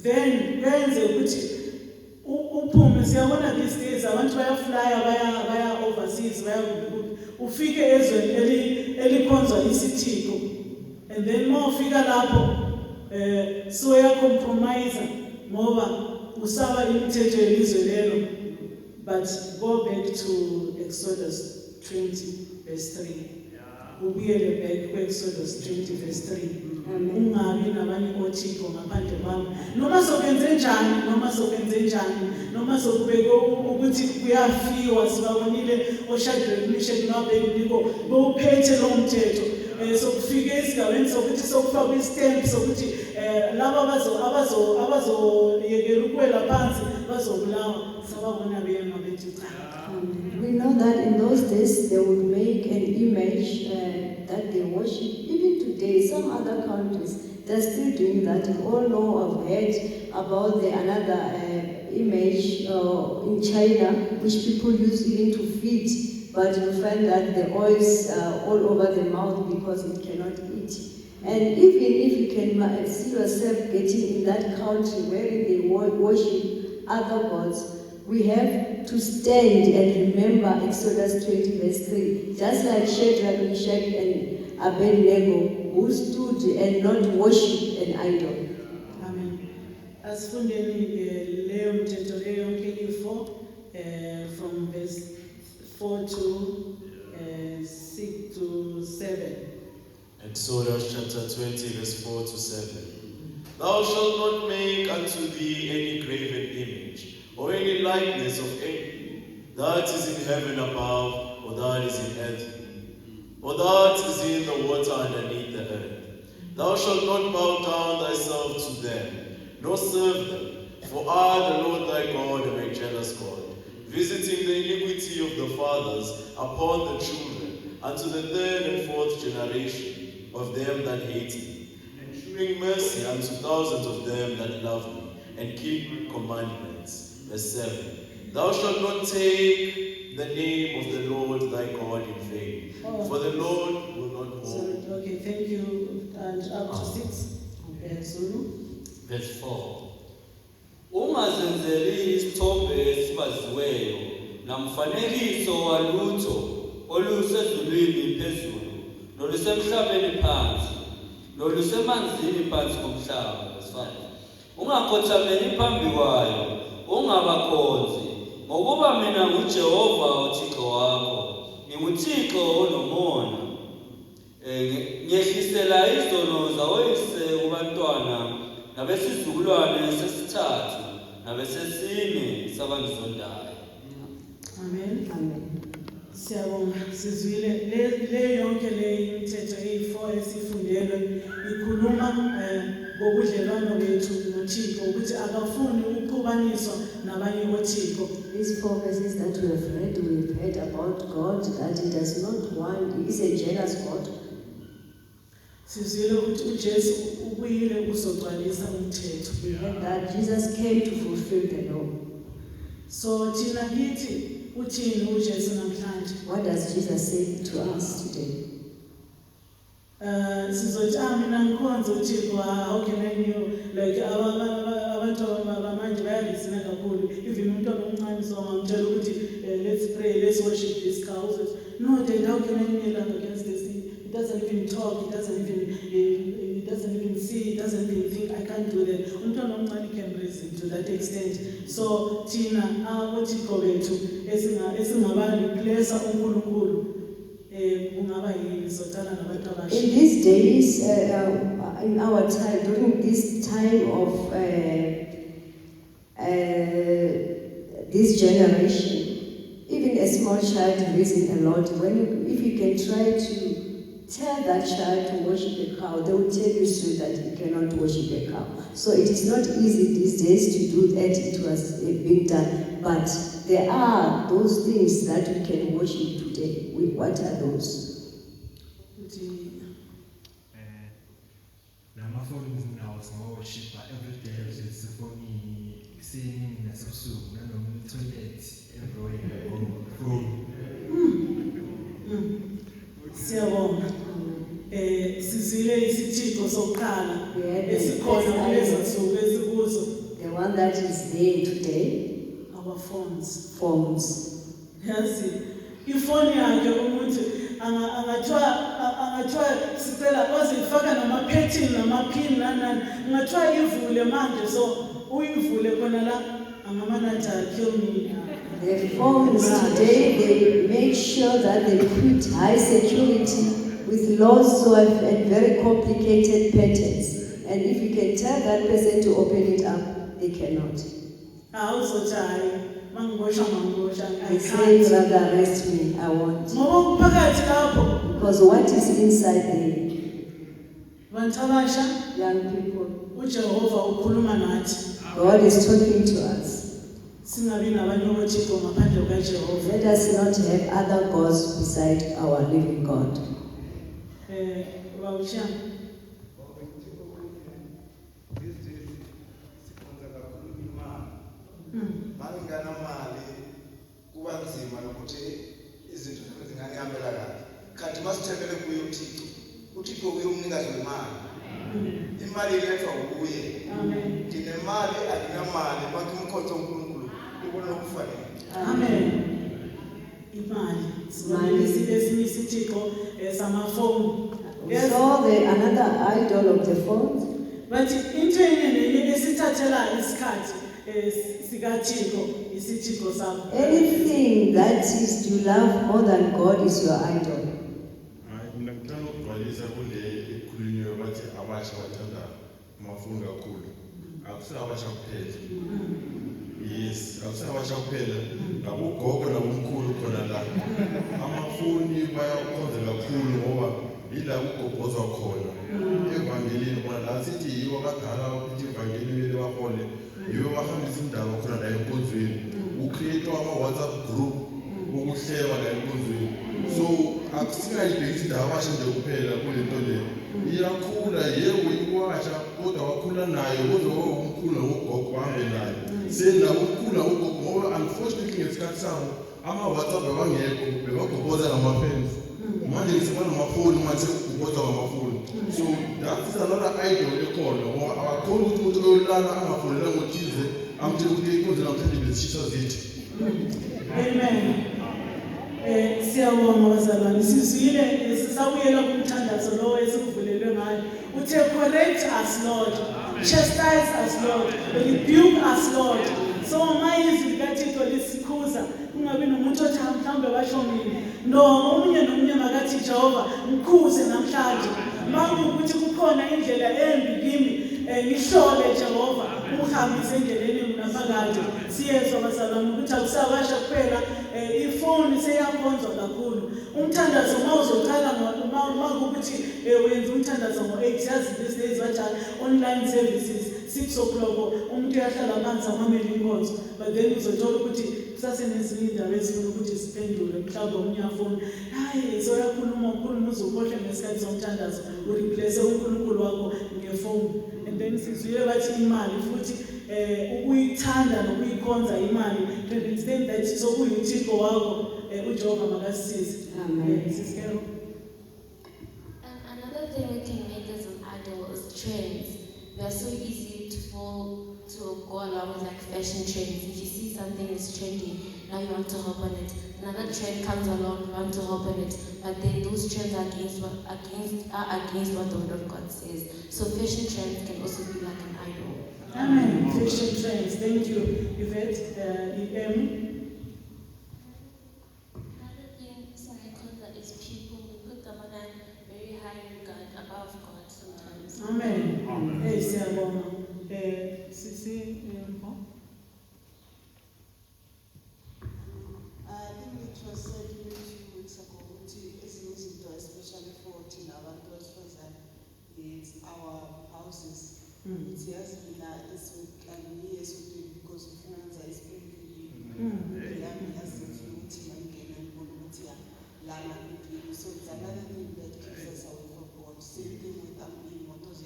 Then kwenze ukuthi uphume siyabona these days abantu bayaflya baya overseas ufike ezweni elikhonzwa isithixo, and then mawufika lapho so compromise ngoba usaba imithetho yelizwe lelo. But go back to Exodus 20 verse 3. Ubuyele back to Exodus 20 verse 3. Ungabi nabanye othixo ngaphandle kwami. Noma sokwenze njani, noma sokubeka ukuthi kuyafiwa sibabonile oShadrach, Meshach noAbednego bophethe lo mthetho. Sokufika esigabeni sokuthi sokufaka istamp sokuthi laba abazoyekela ukwela phansi bazobulawa. Sababona bema bethi cha. We know that in those days they would make an image that they worship. Even today, some other countries, they're still doing that. You all know, I've heard about another image in China, which people use even to feed. But you find that the oils are all over the mouth because it cannot eat. And even if you can see yourself getting in that country where they worship other gods, we have to stand and remember Exodus 20 verse 3. Just like Shadrach, Meshach and Abednego, who stood and not worship an idol. Amen. Asifundeni leyo mthetho leyo yonke i4 from verse 4 to 6 to 7. Exodus chapter 20, verse 4 to 7. Thou shalt not make unto thee any graven image, or any likeness of any that is in heaven above, or that is in earth, or that is in the water underneath the earth. Thou shalt not bow down thyself to them, nor serve them. For I, the Lord thy God, am a jealous God, visiting the iniquity of the fathers upon the children, unto the third and fourth generation of them that hate me, and shewing mercy unto thousands of them that love me, and keep my commandments. Verse 7. Thou shalt not take the name of the Lord thy God in vain, for the Lord will not hold. Okay, thank you. And up to 6. Zulu. Verse 4. Ungazenzeli isithombe esibaziweyo namfanekiso walutho olusezulwini phezulu nolusemhlabeni phansi nolusemanzini phansi komhlaba. Verse 5. Ungakhothameli phambi kwayo, ungabakhonzi, ngokuba mina nguJehova uThixo wakho, nginguThixo onomona. Ngiyehlisela izono zawoyise kubantwana nabesizukulwane sesithathu nabesesine sabangizondayo. Amen. Amen. Siyabonga sizwile le yonke le imithetho eyi4 esifundelwe ikhuluma ngobudlelwano bethu noThixo ukuthi akafuni ukuxubaniswa nabanye boThixo. These 4 verses that we have read, we've heard about God, that He does not want, He is a jealous God. Sizwile ukuthi uJesu ubuyile uzogcwalisa umthetho. We heard that Jesus came to fulfill the law. So thina kithi uthini uJesu namhlanje? What does Jesus say to us today? Sizothi mina ngikhonza uThixo, how can I know? Like abantu abamanje bayalisina kakhulu. Even umntwana omncane so ngamtshela ukuthi let's pray, let's worship this cow. No, then how can I kneel against this? He doesn't even talk, he doesn't even see, he doesn't even think, I can't do that. Umntwana omncane can reason to that extent. So thina abothixo bethu esingaba replace uNkulunkulu kungaba yini socala nabantu abasha. In these days, in our time, during this time of this generation, even a small child reason a lot. If you can try to tell that child to worship a cow, they will tell you so that you cannot worship a cow. So it is not easy these days to do that. It was being done, but there are those things that we can worship today. What are those? Worship every day. It's for me singing in the soup, and toilet everywhere. Siyabonga. Sizile isithixo sokuqala esikhona kulezi nsuku esikuzo. The one that is there today. Our phones. Phones. Yazi ifoni yakhe umuntu angathiwa sicela ozifaka nama-pattern nama-pin nanani ungathiwa ivule manje so uyivule khona la angamanata kill me. The phones today, they make sure that they put high security with laws and very complicated patterns. And if you can tell that person to open it up, they cannot. I say, rather arrest me, I want. Because what is inside there? Young people, God is talking to us. Let us not have other gods beside our living God. Amen. We saw another idol of the phone. But into esithathela isikhathi sikaThixo isithixo sakho. Anything that is you love more than God is your idol. Mina ngithanda ukugcwalisa kule ekhulunywe bathi abasha bathanda amafoni kakhulu. Akusabasha kuphela. Yes, akusabasha kuphela. Nakugogo nakumkhulu khona la. Amafoni bayakhonza kakhulu ngoba ila ukugobhozwa khona. Evangelini khona la sithi yiwo kadala ukuthi evangelini bele bahole. Yiwo bahambisa indaba khona la enkonzweni. Ucreate ama-WhatsApp group ukuhleba la enkonzweni. So akusingayibhekisi indaba abasha nje kuphela kule nto le. Iyakhula yebo ikwasha kodwa wakhula nayo kuze umkhulu nogogo bahambe nayo. Sena umkhulu nogogo ngoba unfortunately ngesikhathi sabo ama-WhatsApp abangekho bebagoboza ngama-fans. Manje sibona amafoni manje kugoboza ngamafoni. So that is another idol ekhona ngoba abakhona ukuthi umuntu oyolala angafonela ngothize amtshela ukuthi inkonzo namhlanje bezishisa zithi. Amen. Siyabonga bazalwane sizwile sisabuyela kumthandazo lo esikuvulelwe ngayo uthe correct us Lord, chastise us Lord, rebuke us Lord. So mayizwi likaThixo lisikhuza kungabi nomuntu othi mhlawumbe bashomile no omunye nomunye makathi Jehova ngikhuze namhlanje mangukuthi kukhona indlela embi kimi ngihlole Jehova uhambise endleleni naphakade. Siyezwa bazalwane ukuthi akusabasha kuphela ifoni seyakhonzwa kakhulu. Umthandazo mawuzoqala ngokuthi wenza umthandazo ngo-8 yazi these days bathana online services 6 o'clock umuntu uyahlala phansi amamele inkonzo but then uzothola ukuthi kusasenezinye indaba ezifuna ukuthi ziphendule mhlawumbe omunye afoni hayi soyakhuluma uzokhohlwe ngesikhathi somthandazo ureplace uNkulunkulu wakho ngefoni. And then sizwile bathi imali futhi ukuyithanda nokuyikhonza imali to the extent that sokuyithixo wakho uJehova makasisize. Amen. Another thing we can make as an idol is trends. We are so easy to fall to go along with like fashion trends. If you see something is trendy, now you want to hop on it. Another trend comes along, you want to hop on it. But then those trends are against what the word of God says. So fashion trends can also be like an idol. Amen. Fashion trends. Thank you, Yvette. Emmy. Another thing that is people, we put them on a very high regard above God sometimes. Amen. Amen. Hey, siyabonga. Sisi, I think it was said a few weeks ago, especially for Tina, it's our houses. It has been this week and years because of finance is so it's another thing that keeps us away from God. Same thing with motors.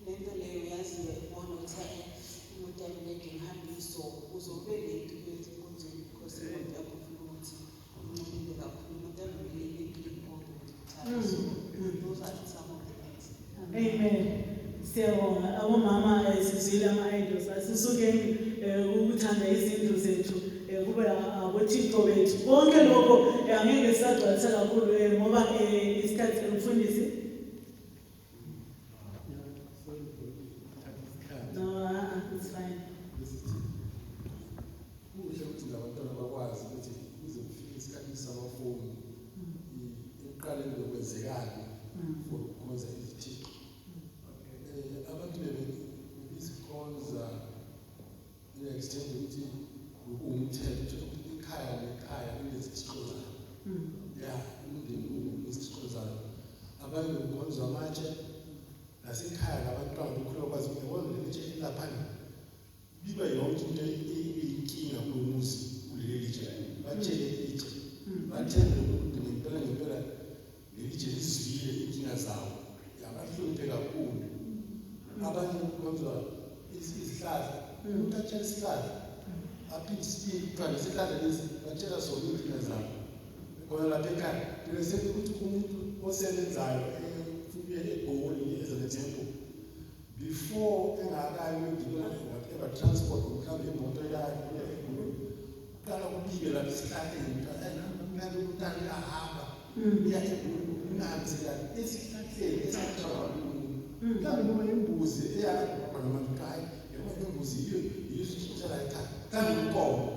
Nendele yazi one or time making handy so was already to get because they want to those are some of the things. Amen. Siyabonga abomama sizwile ama-idols asisukeni ukuthanda izindlu zethu kube abothixo bethu konke lokho angeke sisadlulisa kakhulu ngoba isikhathi umfundisi no it's fine. Kuhle ukuthi labantwana bakwazi ukuthi kuze kufike isikhathi samafoni ekuqaleni lokwenzekani ukukhonza izithixo. Abantu bebezikhonza extend ukuthi umthetho ikhaya nekhaya kunezithixo zayo. Ya umndeni unezithixo zayo. Abanye bekhonza amatshe nasekhaya labantwana bekhula kwazi ukubona lelitshe ilaphana. Biba yonke into eyinkinga kulomuzi kuleli litshe batshele ilitshe bathembe ukuthi ngempela lelitshe lizwile inkinga zawo yabahluphe kakhulu. Abanye bekhonza izihlahla umuntu atshela isihlahla aphinde isibili kuthiwa lesihlahla lesi batshela sona inkinga zawo khona lapha ekhaya ndineseke ukuthi umuntu osebenzayo egoli ezemethempo before engakayi whatever transport mhlawumbe imoto yakhe uqala kubike lapha esihlahleni mhlawumbe umntana uyahamba uya engahambisela esihlahleni esathiwa mhlawumbe noma imbuzi eyakhona manje hayi yona imbuzi yiyo isitshela kangenkomo.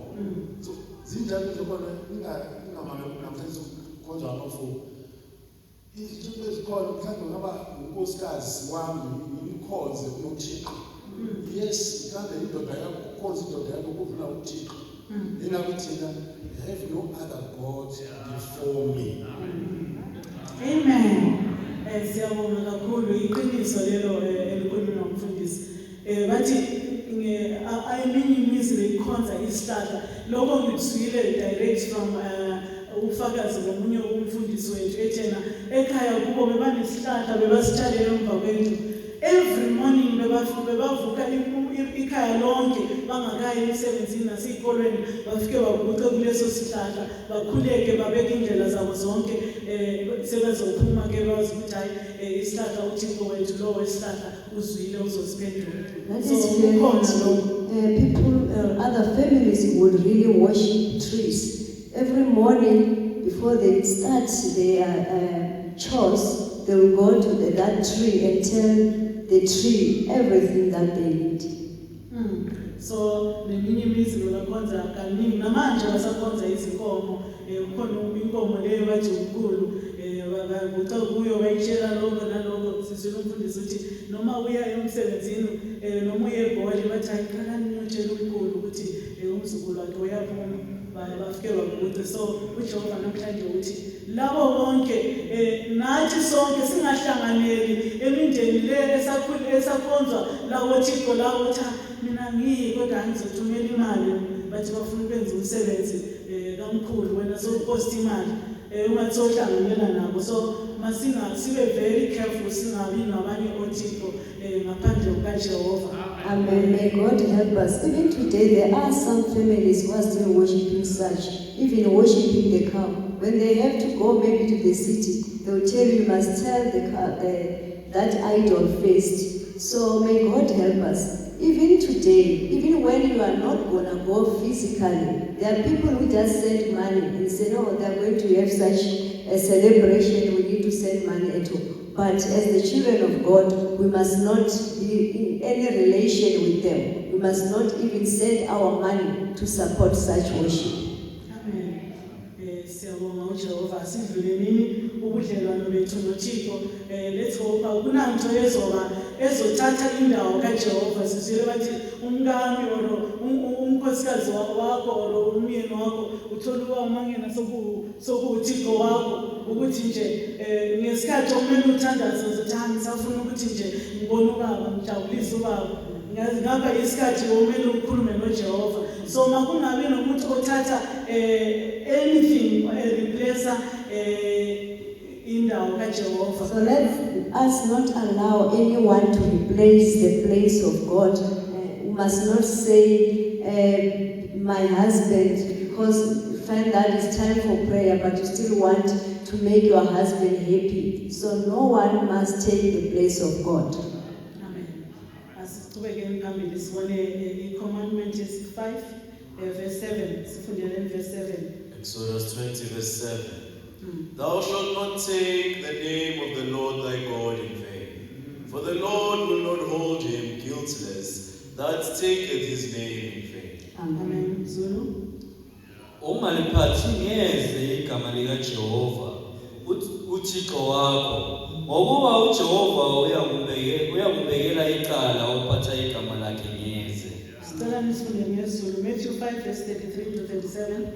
So zinjalo zokona namhlanje konjwa amafu. Izinto ezikhona mhlawumbe ngaba unkosikazi wami ngimkhonze unothixo. Yes, mhlawumbe indoda yakho ukhonze indoda yakho kuvula uthixo. Ingabe thina have no other God before me. Amen. Siyabonga kakhulu iqiniso lelo elikhulunywa ngumfundisi. Bathi eminye imizi beyikhonza isihlahla. Lokho ngikuzwile direct from ufakazi lomunye umfundisi wethu ethena ekhaya kubo bebanesihlahla bebasitshalela emva kwendlu. Every morning bebavuka ikhaya lonke bangakayi emsebenzini nasey'kolweni bafike baguqe kuleso sihlahla bakhuleke babeke indlela zabo zonke sebezophuma ke bazi ukuthi hayi isihlahla uThixo wethu lo wesihlahla uzwile uzosiphendula. That is reality. People, other families would really worship trees. Every morning before they start their chores, they will go to that tree and tell the tree everything that they need. So neminye imizi bebakhonza kaningi namanje basakhonza izinkomo kukhona inkomo leyo bathi unkulu baguqa kuyo bayitshela lokho nalokho sizwile umfundisi ukuthi noma uya emsebenzini noma uye eGoli bathi ayiqalani niyotshela unkulu ukuthi umzukulu wakhe uyaphuma bafike baguqe. So uJehova namhlanje uthi labo bonke nathi sonke singahlanganeli emindeni le esakhonzwa lawo Thixo lawo tha mina ngiyi kodwa ngizothumela imali bathi bafuna ukwenza umsebenzi kamkhulu wena sopost imali uma sohlanganyela nabo. So sibe very careful singabi nabanye oThixo ngaphandle kukaJehova. Amen. May God help us. Even today there are some families who are still worshiping such, even worshiping the cow. When they have to go maybe to the city, they will tell you must tell that idol first. So may God help us. Even today, even when you are not going to go physically, there are people who just send money and say, no, they are going to have such a celebration, we need to send money at all. But as the children of God, we must not be in any relation with them. We must not even send our money to support such worship. Amen. Siyabonga uJehova sidlule nini ubudlelwano bethu noThixo. Let's hope kunanto ezothatha indawo kaJehova. Sizwile bathi umkami or unkosikazi wakho or umyeni wakho uthola umangena sokuuThixo wakho ukuthi nje ngesikhathi okumele uthandaze uzothanda ngisafuna ukuthi nje ngibone ubaba ngijabulise ubaba ngapha isikhathi omele ukukhulume noJehova. So makungabi nomuntu othatha anything replace indawo kaJehova. So let us not allow anyone to replace the place of God. We must not say my husband, because you find that it's time for prayer but you still want to make your husband happy. So no one must take the place of God. Commandment is 5 verse 7. Verse 7. Exodus 20 verse 7. Thou shalt not take the name of the Lord thy God in vain, for the Lord will not hold him guiltless that taketh his name in vain. Amen. Zulu. Uma liphathi ngeze igama likaJehova uThixo wakho, ngokuba uJehova uyakubekela icala uphatha igama lakhe ngeze. Sicela nisifunde ngesiZulu Matthew 5 verse 33 to 37.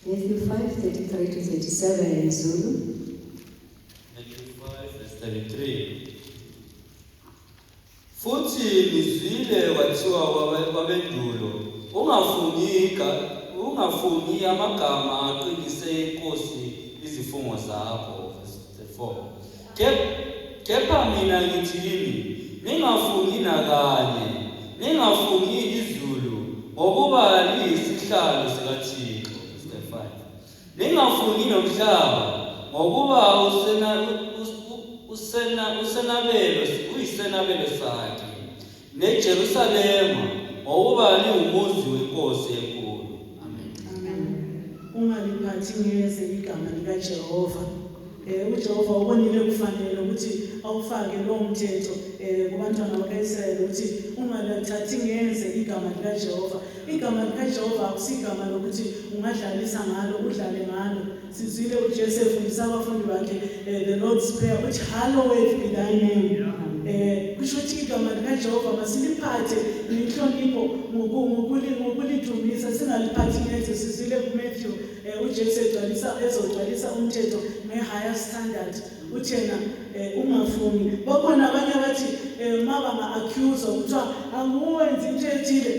Matthew 5:33 to 37 in Zulu. Matthew 5 verse 33. Futhi lizwile kwathiwa kwabendulo ungafuni amagama aqinise inkosi izifungo zakho. Verse 4. Kepha mina ngithi kimi, ningafuni nakanye, ningafuni izulu ngokuba liyisihlalo sikaThixo. Verse 5. Ningafuni nomhlaba ngokuba uyisenabelo sakhe, neJerusalema ngokuba liwumuzi wenkosi enkulu. Amen. Ungaliphathi ngeze igama likaJehova. uJehova ubonile kufanele ukuthi awufake lo mthetho kubantwana bakaIsrayeli ukuthi ungalathathi ngenze igama likaJehova. Igama likaJehova akusigama lokuthi ungadlalisa ngalo udlale ngalo. Sizwile uJesu efundisa abafundi bakhe the Lord's Prayer which hallowed be thy name. Kusho ukuthi igama likaJehova masiliphathe nenhlonipho ngokulidumisa singaliphathi ngenze. Sizwile kuMatthew uJesu ezogcwalisa umthetho nge-higher standard. Uthena ungafuni. Bakhona abanye abathi maba nga-accuse kuthiwa anguwenzi into ethile.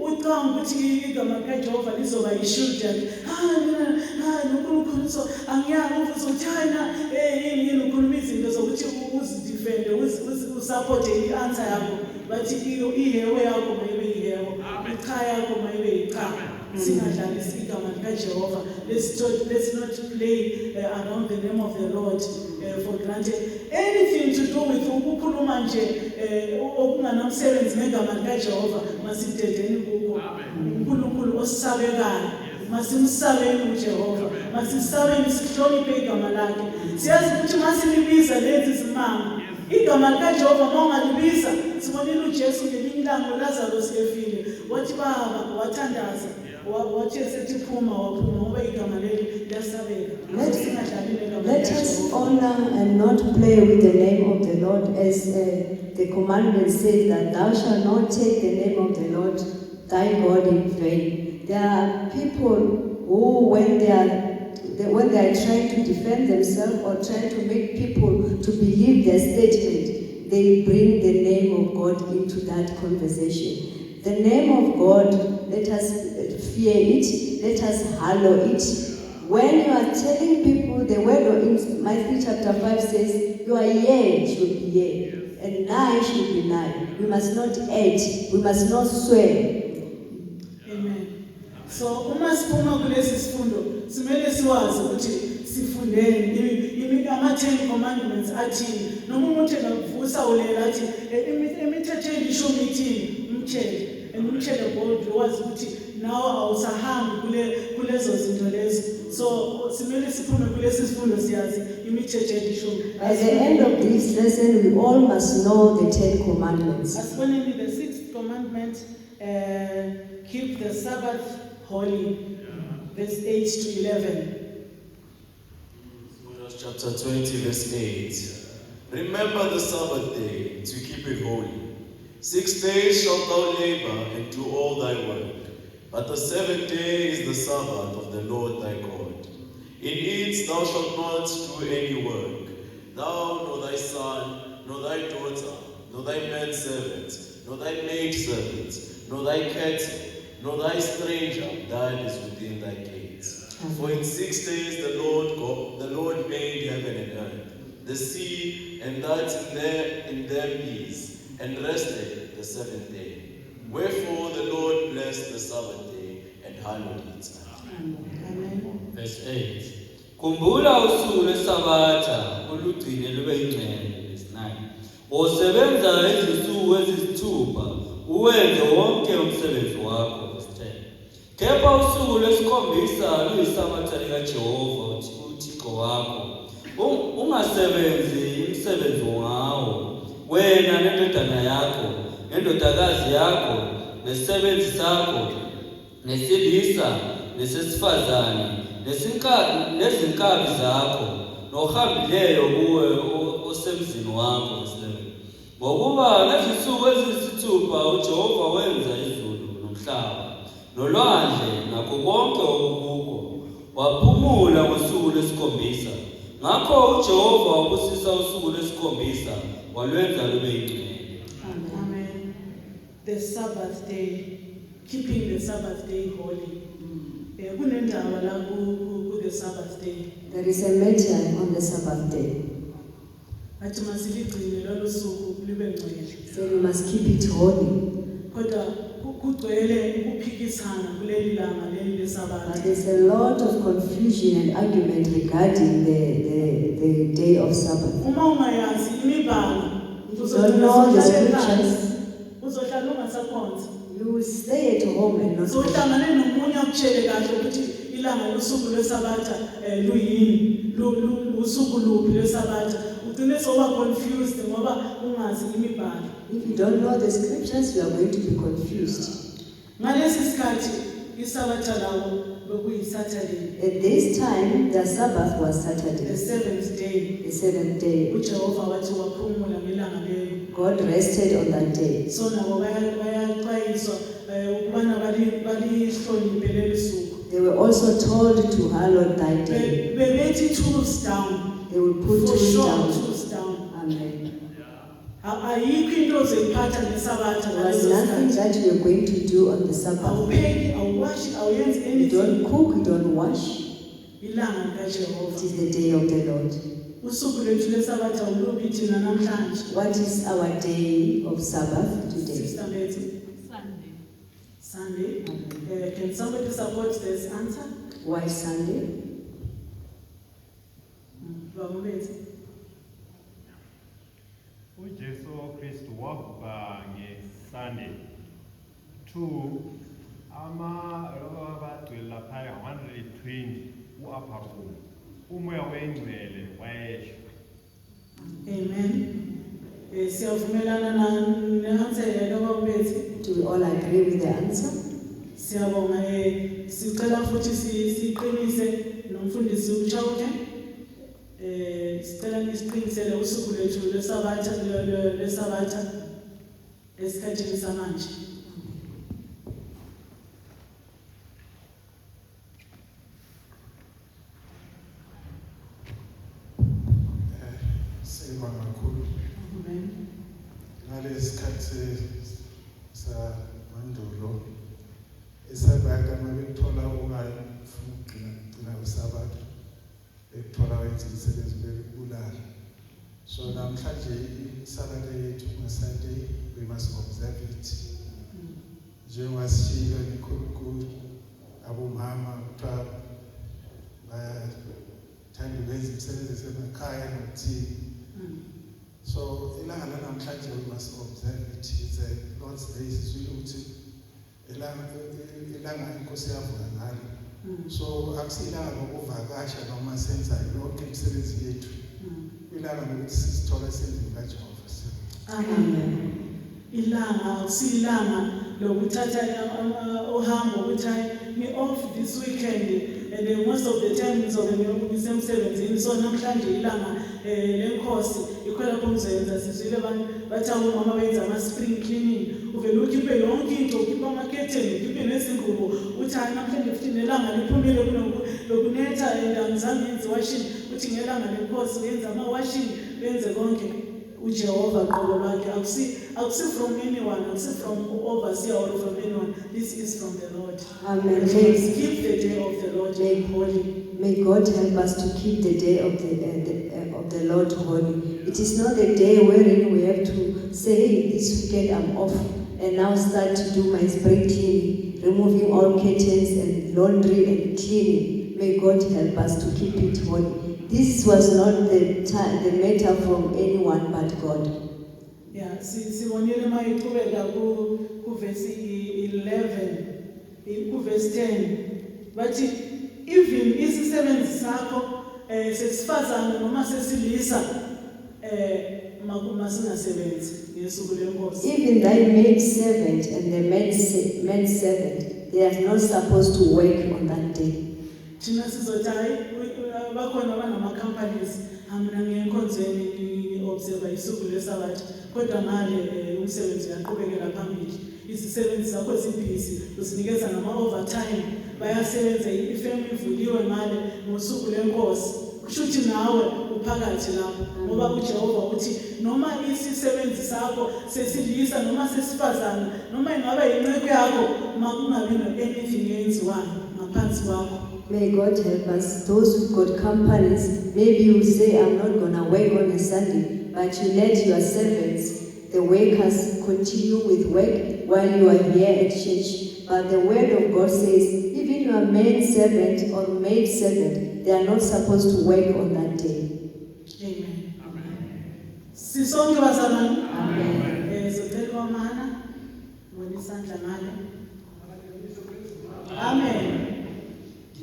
Ucanga ukuthi igama likaJehova lizoba yishield yakhe. Nonkulunkulu angiyazi uzothina yini ukhuluma izinto zokuthi uzidefende usupporte i-answer yakho. Bathi ihewe yakho mayibe ihewe, icha yakho mayibe icha. Singadlalisi igama likaJehova. Let's not play around the name of the Lord for granted. Anything to do with ukukhuluma nje okunganamsebenzi ngegama likaJehova masidedeni kuko. uNkulunkulu osabekayo masimsabeni uJehova, masisabeni sihloniphe igama lakhe. Siyazi ukuthi masilibiza lezi zimanga igama likaJehova mawungalibiza. Sibonile uJesu ngelinye ilanga uLazarus efile, wathi baba wathandaza, wathi esethi phuma waphuma ngoba igama leli liyasabeka. Let us honor and not play with the name of the Lord, as the commandment says that thou shalt not take the name of the Lord thy God in vain. There are people who, when they are trying to defend themselves or trying to make people to believe their statement, they bring the name of God into that conversation. The name of God, let us fear it, let us hallow it. When you are telling people the word of Matthew chapter 5 says, your yea should be yea, and lie should be lie. We must not add, we must not swear. Amen. So uma siphuma kulesi sifundo simele siwazi ukuthi sifundeni ama-10 commandments athini. Noma umuntu engakuvusa ulela athi imithetho elishumi ithini, umtshele umtshele bodwa wazi ukuthi nawe awusahambi kulezo zinto lezo. So simele siphume kulesi sifundo siyazi imithetho elishumi. By the end of this lesson, we all must know the 10 commandments. Asiboneni the 6th commandment, keep the Sabbath holy, verse 8 to 11. Chapter 20, verse 8. Remember the Sabbath day to keep it holy. 6 days shalt thou labor and do all thy work, but the 7th day is the Sabbath of the Lord thy God. In it thou shalt not do any work, thou, nor thy son, nor thy daughter, nor thy manservant, nor thy maidservant, nor thy cattle, nor thy stranger that is within thy gates. For in 6 days the Lord made heaven and earth, the sea, and that in them is, and rested the 7th day. Wherefore the Lord blessed the Sabbath day and hallowed it. Amen. Verse 8. Kumbula usuku lweSabatha ulugcine lube yingcele. Verse 9. Wosebenza izinsuku eziyisithupha uwenze wonke umsebenzi wakho. Verse 10. Kepha usuku lwesikhombisa luyiSabatha likaJehova uThixo wakho. Ungasebenzi umsebenzi ngawo, wena nendodana yakho, nendodakazi yakho, nezisebenzi zakho, nesilisa, nesesifazane, nezinkabi zakho, nohambileyo kuwe osemzini wakho. Ngokuba ngezinsuku eziyisithupha uJehova wenza izulu nomhlaba, nolwandle nakho konke okukuko, waphumula ngosuku lwesikhombisa. Ngakho uJehova wabusisa usuku lwesikhombisa walwenza lube yingcele. Amen. The Sabbath day, keeping the Sabbath day holy. Kunendaba la ku the Sabbath day. There is a matter on the Sabbath day. Athi masiligcine lolu suku libe ngcwele. So you must keep it holy. Kodwa kugcwele ukuphikisana kuleli langa leli leSabatha. There's a lot of confusion and argument regarding the day of Sabbath. Uma ungayazi imibhalo, don't know the scriptures, uzohlala ungasakhonza. you will stay at home and not. Uzohlangana nomunye akutshele kahle ukuthi ilanga losuku lwesabatha luyini usuku luphi lwesabatha ugcine soba confused ngoba ungazi imibhalo. If you don't know the scriptures, you are going to be confused. Ngalesi sikhathi isabatha lawo bekuyi-Saturday. At this time, the Sabbath was Saturday, The seventh day. the seventh day. uJehova wathi waphumula ngelanga lelo. God rested on that day. So nabo bayaxwayiswa ukubana balihloniphe leli suku. They were also told to hallow thy day. Bebethi tools down. They will put For tools sure, down. tools down. Amen. Ayikho into ozoyiphatha ngesabatha There was ngaleso nothing sikhathi. that you were going to do on the Sabbath. Awupheki, awuwashi, awuyenzi You anything. don't cook, you don't wash. Ilanga It likaJehova. is the day of the Lord. Usuku lwethu lesabatha ulubi thina namhlanje. What is our day of Sabbath today? Sister Betty. Sunday. Can somebody support this answer? Why Sunday? Baba Betty. uJesu Kristu wavuka ngeSunday 2 abagcwele lapha 120 uupper room umoya wengcwele wayesha. Amen. Siyavumelana ne-answer yalo Baba Betty. Do we all agree with the answer? Siyabonga sicela futhi siqinise nomfundisi uChauke. Sicela nisiqinisele usuku lwethu lwesabatha esikhathini samanje. Sibonga kakhulu. Amen. Ngalesi samandulo esabatha mabethola ungafuna ukugcina usabatha ekuthola wenza umsebenzi bekubulala. So namhlanje isabatha yethu ngeSunday we must observe it. Njengoba sishilo nikhulu abomama kuthiwa bayathanda ukwenza imisebenzi esemakhaya nokuthini. So ilanga lanamhlanje we must observe it. It's a Lord's Day. Siswile ukuthi ilanga inkosi yavuka ngalo. So akusilanga lokuvakasha noma senza yonke imisebenzi yethu. Ilanga lokuthi sizithola sendlini kaJehova. Amen. Ilanga akusilanga lokuthatha uhambo ukuthi me off this weekend and most of the time ngizobe ngisemsebenzini. So namhlanje ilanga lenkosi ikhona kumzenza sizwile abantu bathi omama benza ama-spring cleaning uvele ukhiphe yonke into ukhiphe amakhetheni ukhiphe nezingubo uthi hayi namhlanje futhi nelanga liphumile lokunetha and angizange yenze washing uthi ngelanga lenkosi wenza ama-washing benze konke. uJehova qobo lwakhe akusi from anyone, akusi from overseer or from anyone. This is from the Lord. Amen. Please keep the day of the Lord holy. May God help us to keep the day of the Lord holy. It is not the day wherein we have to say this weekend I'm off and now start to do my spring cleaning, removing all curtains and laundry and cleaning. May God help us to keep it holy. This was not the matter from anyone but God. Yeah, sibonile mayiqhubeka ku verse 11 ku verse 10 bathi even isisebenzi sakho sesifazana noma sesilisa masingasebenzi ngesuku lenkosi. Even thy maid servant and the man servant, they are not supposed to work on that day. Thina sizothi bakhona banama-companies mina ngiyenkonzweni ngi-observa isuku lesabatha kodwa ngale umsebenzi uyaqhubekela phambili. Izisebenzi zakho zibhizi uzinikeza ngama-overtime bayasebenza ifemu ivuliwe ngale ngosuku lenkosi. Kusho ukuthi nawe uphakathi lapho ngoba uJehova uthi noma isisebenzi sakho sesilisa noma sesifazana noma ingabe yinceku yakho makungabi no-anything eyenziwayo ngaphansi kwakho. May God help us. Those who've got companies, maybe you say, I'm not going to work on a Sunday, but you let your servants, the workers, continue with work while you are here at church. But the word of God says, even your maid servant or maid servant, they are not supposed to work on that day. Amen. Sisonke bazalwane. Amen. Zothelwa mana. Ngone isandla ngale. Amen.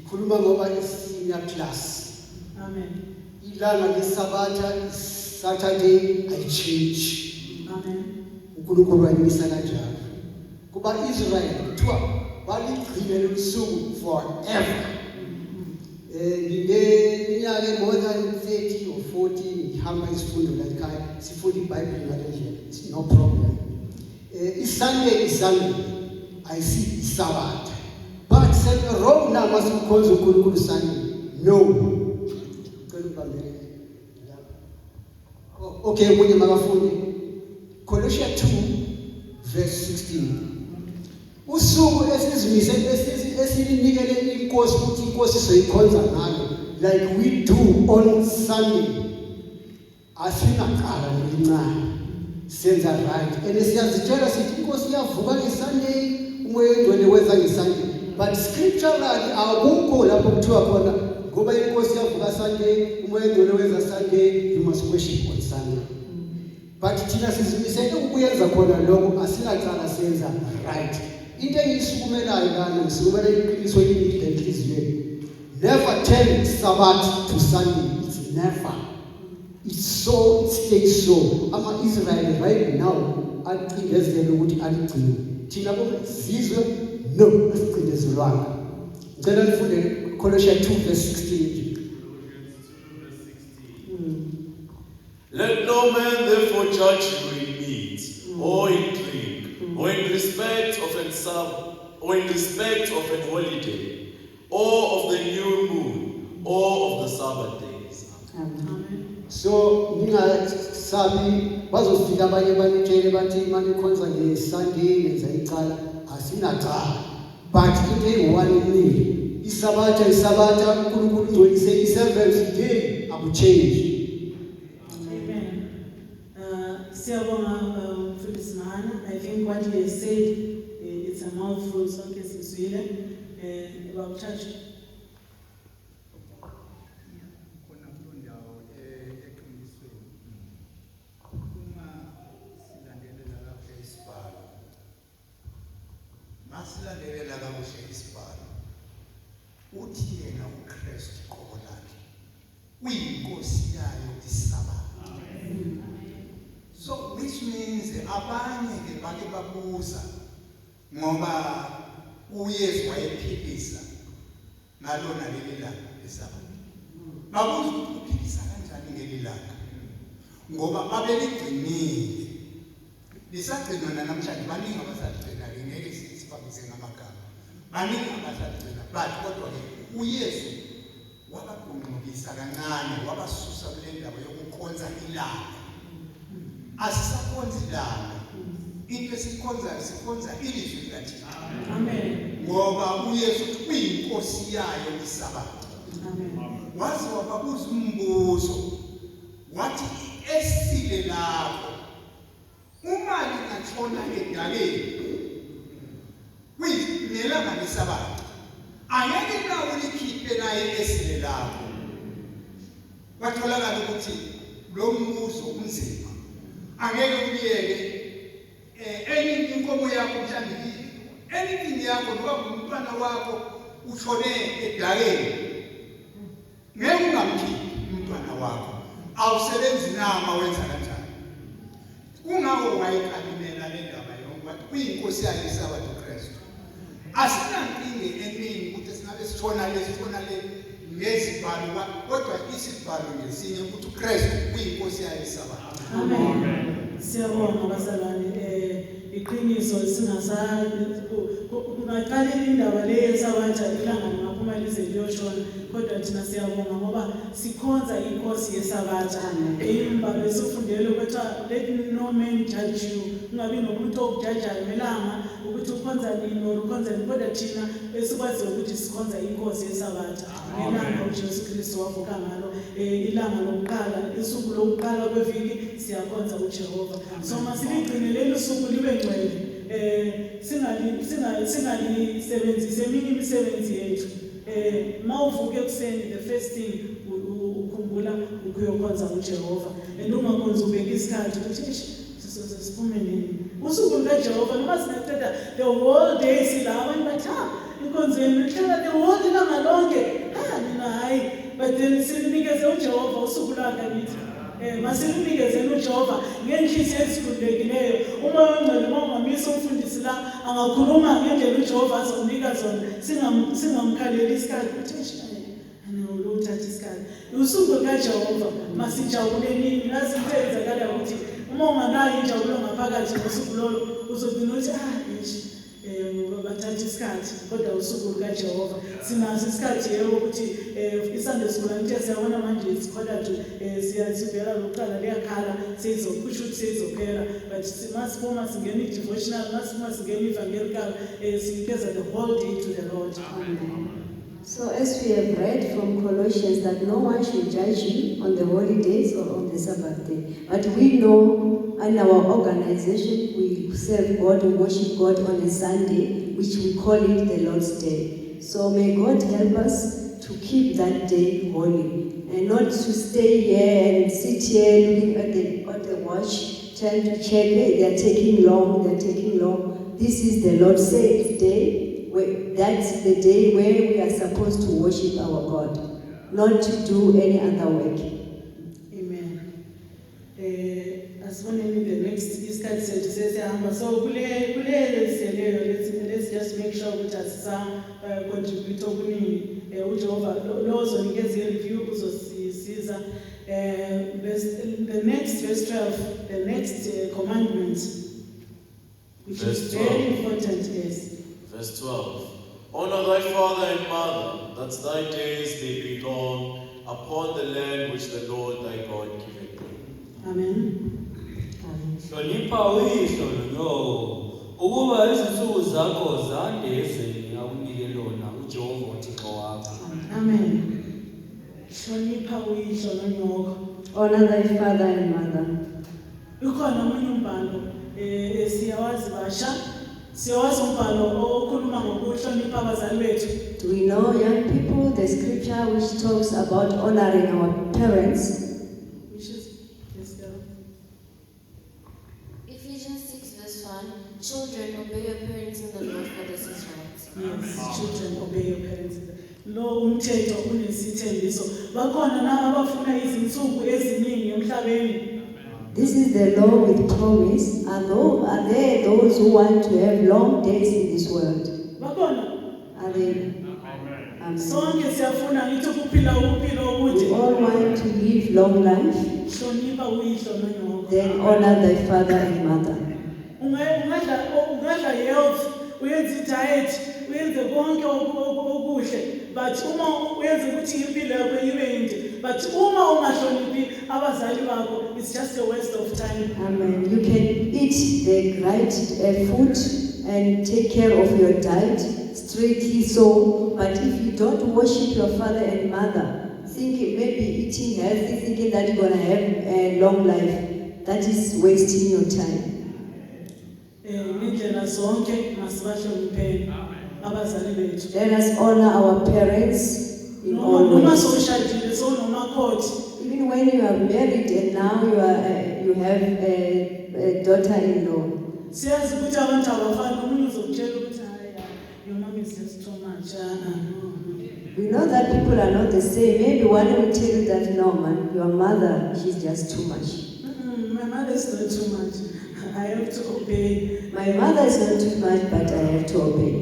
Ngikhuluma ngoba senior class. Amen. Ilanga leSabatha Saturday ayichange. Amen. uNkulunkulu wayimisa kanjalo. Kuba Israel kuthiwa baligcine lobusuku forever. Ngiyeke more than 30 or 40 ngihamba isifundo la ekhaya sifunda iBhayibheli ngale it's no problem. Sunday is Sunday. I see Sabbath. But say wrong now must cause uNkulunkulu Sunday. No. Okay, kunye mabafundi. Colossians 2 verse 16. Usuku esizimise esilinikele inkosi ukuthi inkosi soyikhonza ngalo like we do on Sunday. Asinaqala nelincane. Senza right. Siyazitshela sithi inkosi iyavuka ngeSunday, umoya engcwele wenza ngeSunday. But scripturally akukho lapho kuthiwa khona ngoba inkosi iyavuka Sunday, umoya engcwele wenza Sunday, you must worship on Sunday. But thina sizimisele ukuyenza khona lokho asinacala senza right. Into engisukumelayo lana ngisukumela iqiniso elini lenhliziyo. Never turn Sabbath to Sunday. It's never. It's so, it stays so. Ama-Israel right now aqindezele ukuthi aligcine. Thina bomzizwe no asicindezelwanga. Ngicela nifunde Colossians 2 verse 16. Let no man therefore judge you in meat, or in drink, or in respect of an Sabbath, or in respect of an holiday, or of the new moon, or of the Sabbath days. So ningasabi bazofika abanye banitshele bathi imali khonza ngeSunday yenza icala asinacala. But into eyi-one imile isabatha uNkulunkulu ungcolise i-seventh day akuchange. Siyabonga Mfundisi Mahana. I think what he has said it's a mouthful sonke siswile about church. Khona kulo ndawo eqinisweni. Uma silandelela lapha isibhalo. Masilandelela kakuhle isibhalo. Uthi yena uKristu qobo lakhe uyinkosi yayo iSabatha. Amen. So which means abanye ke bake babuza ngoba uYesu wayephikisa ngalona leli langa leSabatha. Babuza ukuthi uphikisa kanjani ngeleli langa? Ngoba babeligcinile. Lisagcinwa namhlanje baningi abasaligcina ke ngeke sifakise ngamagama. Baningi abasaligcina but kodwa ke uYesu wabaqhubisa kancane wabasusa kule ndawo yokukhonza ilanga. Asisakhonza ilanga. Into esikhonzayo sikhonza ilizwi likaThixo. Amen. Ngoba uYesu uyinkosi yayo iSabatha. Amen. Wazi wababuza umbuzo. Wathi esile lapho uma lingatshona edaleni kwinelanga leSabatha angeke nawe likhiphe naye esile lapho. Kwatholakala ukuthi lo mbuzo unzima. Angeke ubiyeke enye inkomo yakho mhlawumbe anything yakho noma umntwana wakho ushone edakeni ngeke ungamkhiphi umntwana wakho awusebenzi nama wenza kanjani. Kungako wayekhalimela le ndaba yonke wathi kuyinkosi yayo iSabatha uKristu. Asinankinga eningi ukuthi singabe sithona le ngezibhalo kodwa isibhalo ngesinye ukuthi uKristu kuyinkosi yayo iSabatha. Amen. Siyabonga bazalwane iqiniso ungaqala indaba le yeSabatha ilanga lingaphuma lize liyoshona kodwa thina siyabonga ngoba sikhonza inkosi yeSabatha. Imbalo esifundele ukuthi let no man judge you. Ungabi nomuntu okujajayo melanga ukuthi ukhonza nini or ukhonza nini kodwa thina esikwazi ukuthi sikhonza inkosi yeSabatha. Ngelanga uJesu Kristu wavuka ngalo ilanga lokuqala isuku lokuqala kweviki siyakhonza uJehova. So masiligcine lelo suku libe ngcwele. Singanisebenzise eminye imisebenzi yethu. Mawuvuke ekuseni the first thing ukhumbula ukuyokhonza uJehova. And ungakhonza ubeka isikhathi ukuthi siphume nini. usuku lukaJehova noma singaqeda the whole day sila abantu bathi inkonzweni ihlala the whole ilanga lonke nina hayi but then sinikeze uJehova usuku lwakhe kithi masinikezeni uJehova ngenhliziyo ezikhululekileyo uma ongcwele mongamisa umfundisi la angakhuluma ngendlela uJehova azonika zona singamkhaleli isikhathi ukuthi lo uthatha isikhathi usuku lukaJehova masijabuleni nazi into eyenzakala ukuthi uma unganayo injabulo ngaphakathi ngosuku lolo uzogcina uthi bathatha isikhathi kodwa usuku lukaJehova sinaso isikhathi yebo ukuthi iSunday school nje siyabona manje isikhola siyazivela lokuqala liyakhala sizokusho ukuthi sizophela but masiphuma singena i-devotional masiphuma singena i-evangelical sinikeza the whole day to the Lord. So as we have read from Colossians that no one should judge you on the holidays or on the Sabbath day. But we know in our organization we serve God, we worship God on a Sunday, which we call it the Lord's Day. So may God help us to keep that day holy and not to stay here and sit here looking at the watch, trying to check, hey, they're taking long. This is the Lord's Day. That's the day where we are supposed to worship our God, not to do any other work. Amen. As one in the next isikhathi sethu sesihamba so let's just make sure ukuthi contribute okuningi uJehova lo uzonikeza i-review uzosisiza the next verse 12 the next commandment which is very important. Yes. Verse 12. Honor thy father and mother, that thy days may be long upon the land which the Lord thy God giveth thee. Amen. Hlonipha uyihlo nonyoko ukuba izinsuku zakho zande ezweni akunike lona uJehova uThixo wakho. Amen. Hlonipha uyihlo nonyoko. Honor thy father and mother. Ukhona omunye umbhalo siyawazi basha siyawazi umbhalo okhuluma ngokuhlonipha abazali bethu. Do we know, young people, the scripture which talks about honoring our parents? Which is Ephesians 6 verse 1. Children, obey your parents in the Lord, for this is right. Yes, children, obey your parents. Lo umthetho unesithembiso. Bakhona nabo abafuna izinsuku eziningi emhlabeni. This is the law with promise. Are there those who want to have long days in this world? Are they? Amen. Sonke siyafuna ngithi ukuphila ubuphilo obude. We all want to live long life. Hlonipha uyihlo nonyoko. Then honor thy father and mother. Ungadla health, uyenze diet, uyenze konke okuhle. But uma uyenze ukuthi impilo yakho ibe inde. But uma ungahloniphi abazali bakho, it's just a waste of time. Amen. You can eat the right food and take care of your diet strictly so, but if you don't worship your father and mother, thinking maybe eating healthy, thinking that you're gonna have a long life, that is wasting your time. Let us honor our parents in all ways. Even when you are married and now you have a daughter-in-law. We know that people are not the same. Maybe one will tell you that no, man, your mother, she's just too much. My mother is not too much. I have to obey. My mother is not too much, but I have to obey.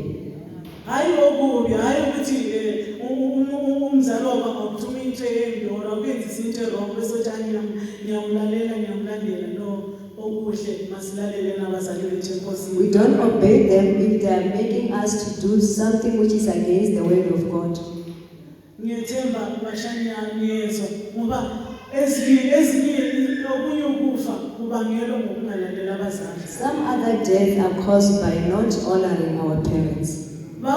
We don't obey them if they are making us to do something which is against the word of God. Some other deaths are caused by not honoring our parents. They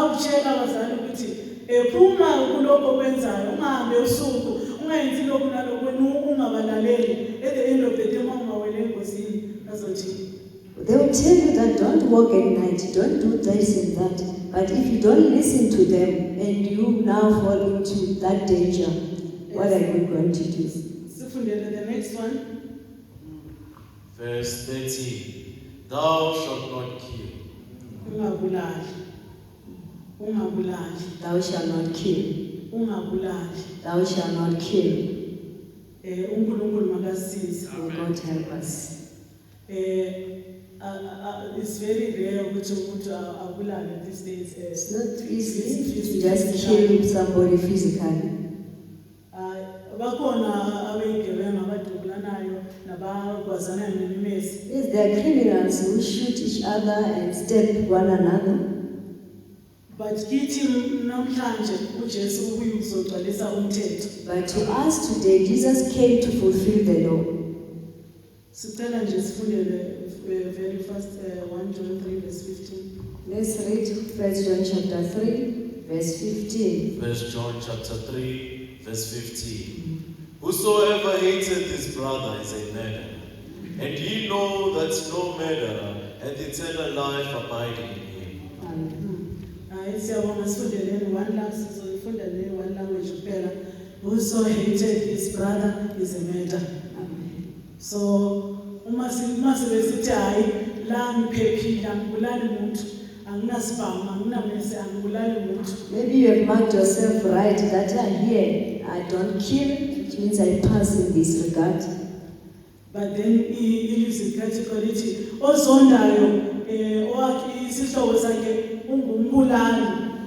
will tell you that don't walk at night, don't do this and that. But if you don't listen to them and you now fall into that danger, what are you going to do? The next one. Verse 13. Thou shalt not kill. Ungabulali. Ungabulali. Thou shalt not kill. Ungabulali. Thou shalt not kill. uNkulunkulu makasize. May God help us. It's very rare ukuthi umuntu abulale these days. It's not easy to just kill somebody physically. Bakhona abayigebenga abadubulanayo nabagwazana nemimesi. Yes, there are criminals who shoot each other and stab one another. But kithi namhlanje uJesu ubuye ukuzogcwalisa umthetho. But to us today, Jesus came to fulfill the law. Sicela nje sifundele very fast 1 John 3 verse 15. Let's read 1 John chapter 3 verse 15. 1 John chapter 3 verse 15. Whosoever hateth his brother is a murderer, and ye know that no murderer hath eternal life abiding in him. Siyabonga sifundeleni one love sizofunda le one language kuphela. Whoso hated his brother is a murderer. So uma sebesithi hayi la ngiphephile angibulali umuntu anginasibhamu anginamese angibulali umuntu. Maybe you have marked yourself right that here I don't kill, which means I pass in this regard. But then ilizwi likaThixo lithi ozondayo owakhe isihlobo sakhe ungumbulali.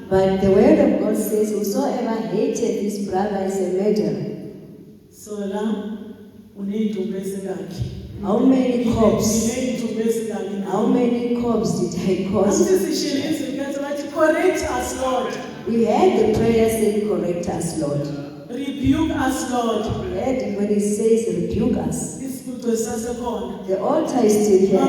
But the word of God says, whosoever hated his brother is a murderer. So la uneyidumbu ezingakhi. How many cops did I cause? Correct us, Lord. We heard the prayer saying, correct us, Lord. Rebuke us, Lord. We heard it when it says, rebuke us. The altar is still here.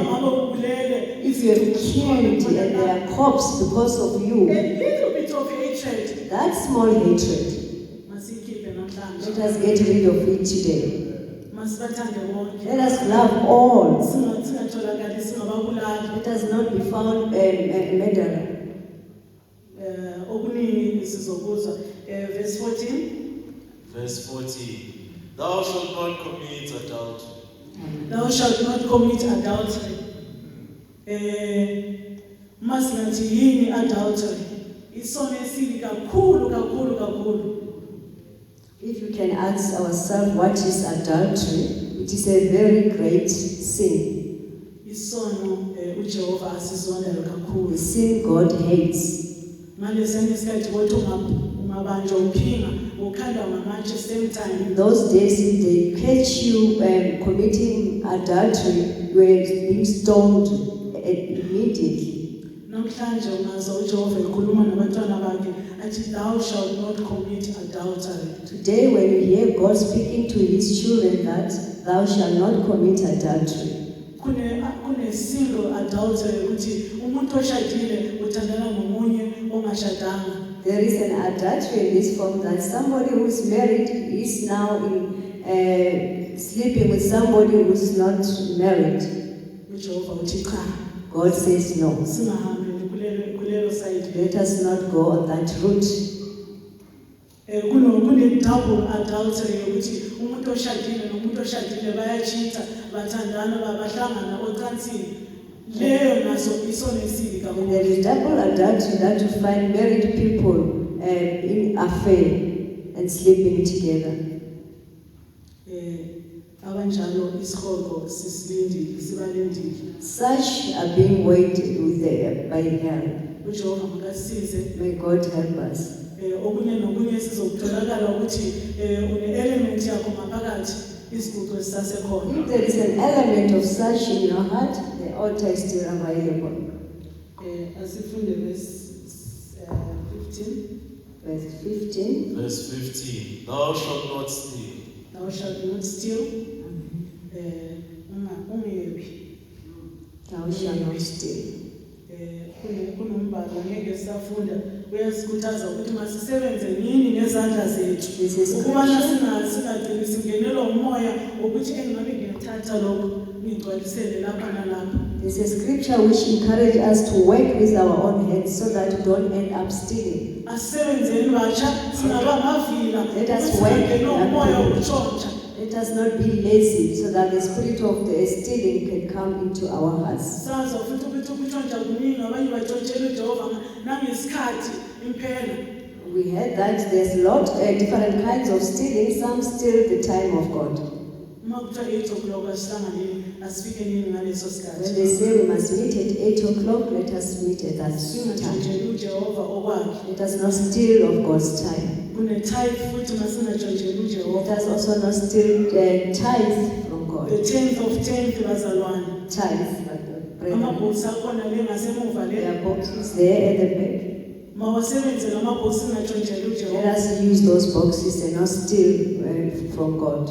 If you have killed and there are cops because of you, a little bit of hatred, that small hatred, let us get rid of it today. Let us love all. Let us not be found a murderer. Verse 14. Verse 14. Thou shalt not commit adultery. Thou shalt not commit adultery. Masingathi yini adultery? Isono esibi kakhulu kakhulu kakhulu. If you can ask ourselves what is adultery, it is a very great sin. Isono uJehova asizondayo kakhulu. A sin God hates. In those days, if they catch you committing adultery, you were being stoned immediately. Namhlanje ungaza uJehova ekhuluma nabantwana bakhe athi thou shalt not commit adultery. Today when you hear God speaking to his children that thou shalt not commit adultery. Kune single adultery ukuthi umuntu oshadile uthandana nomunye ongashadanga. There is an adultery in this form that somebody who is married is now sleeping with somebody who is not married. God says no. Let us not go on that route. Kune double adultery ukuthi umuntu oshadile nomuntu oshadile bayachitha bathandana bahlangana ocansini. Leyo naso isono esibi kakhulu. There is double adultery that you find married people in affair and sleeping together. Abanjalo isikhoko sisilindile sibalindile. Such are being waited with by hell. uJehova makasize. May God help us. Okunye nokunye sizokutholakala ukuthi une-element yakho ngaphakathi isiguqo sisasekhona. If there is an element of such in your heart, the altar is still available. Asifunde verse 15. Verse 15. Verse 15. Thou shalt not steal. Thou shalt not steal. Thou shalt not steal. Kunombhalo ngeke safunda uyasikhuthaza ukuthi masisebenze nini ngezandla zethu ukubana singagcini singenelwa umoya ukuthi engabe ngiyathatha lokho ngigcwalisele lapha nalapha. This is a scripture which encourages us to work with our own hands so that we don't end up stealing. Asebenzeni batsha singaba mavila. Let us work. Let us not be lazy so that the spirit of the stealing can come into our hearts. Saza futhi ukuthi ukutshontsha kuningi abanye batshontshela uJehova nangesikhathi impela. We heard that there's a lot different kinds of stealing. Some steal the time of God. Uma kuthiwa 8 o'clock asihlanganeni asifike nini ngaleso sikhathi. When they say we must meet at 8 o'clock, let us meet at that time. Singatshontsheleli uJehova okwakhe. Let us not steal of God's time. Kune-tithe futhi masingatshontsheleli uJehova. Let us also not steal tithe from God. The 10th of 10th bazalwane. Tithe. Amabhokisi akhona le ngasemuva le. There are boxes there at the back. Mawasebenzele amabhokisi singatshontsheleli uJehova. Let us use those boxes and not steal from God.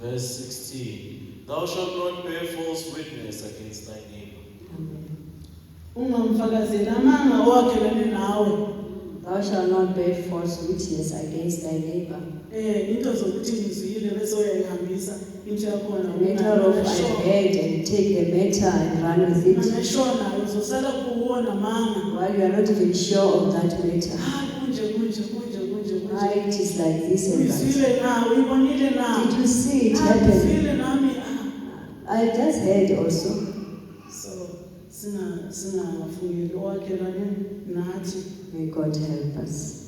Verse 16. Thou shalt not bear false witness against thy neighbor. Ungamfakazeli amanga owakhelane nawe. Thou shalt not bear false witness against thy neighbor. Into zokuthi ngizwile bese uyayihambisa into yakhona. Matter of I heard and take the matter and run with it. Angashona uzosala kuwona manga. While you are not even sure of that matter. Kunje. Why it is like this and Uyizwile na, uyibonile na. Did you see it happen? Uyizwile nami. I just heard also. So singafungeli owakhelane nathi. May God help us.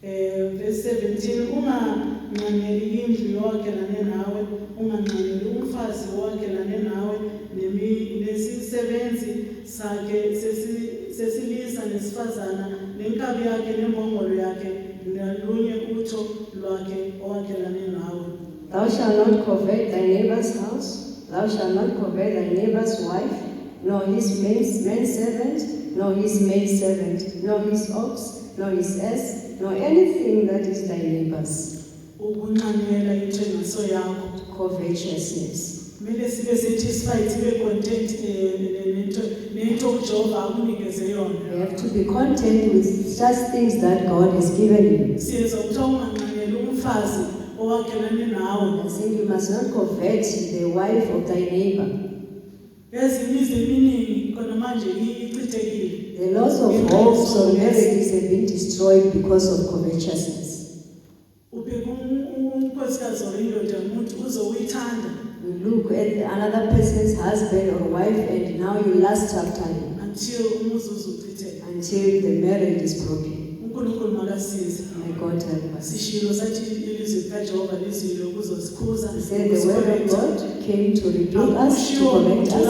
Verse 17, unganqanyeli indlu yowakhelane nawe, unganqanyeli umfazi owakhelane nawe, nesisebenzi sakhe sesilisa nesifazana, nenkabi yakhe nembongolo yakhe, nalunye utho lwakhe owakhelane nawe. Thou shalt not covet thy neighbor's house. Thou shalt not covet thy neighbor's wife, nor his manservant, nor his maidservant, nor his ox, nor his ass, nor anything that is thy neighbor's. Covetousness. Kumele sibe satisfied, sibe content nento uJehova akunikeze yona. You have to be content with such things that God has given you. Siyezwa ukuthi unganqanyeli umfazi owakhelane nawe. I think you must not covet the wife of thy neighbor. Ezimizi eminingi khona manje ichithekile. The loss of hopes of marriages have been destroyed because of covetousness. You look at another person's husband or wife and now you lust after him until the marriage is broken. May God help us. He said the word of God came to rebuke us, to correct us.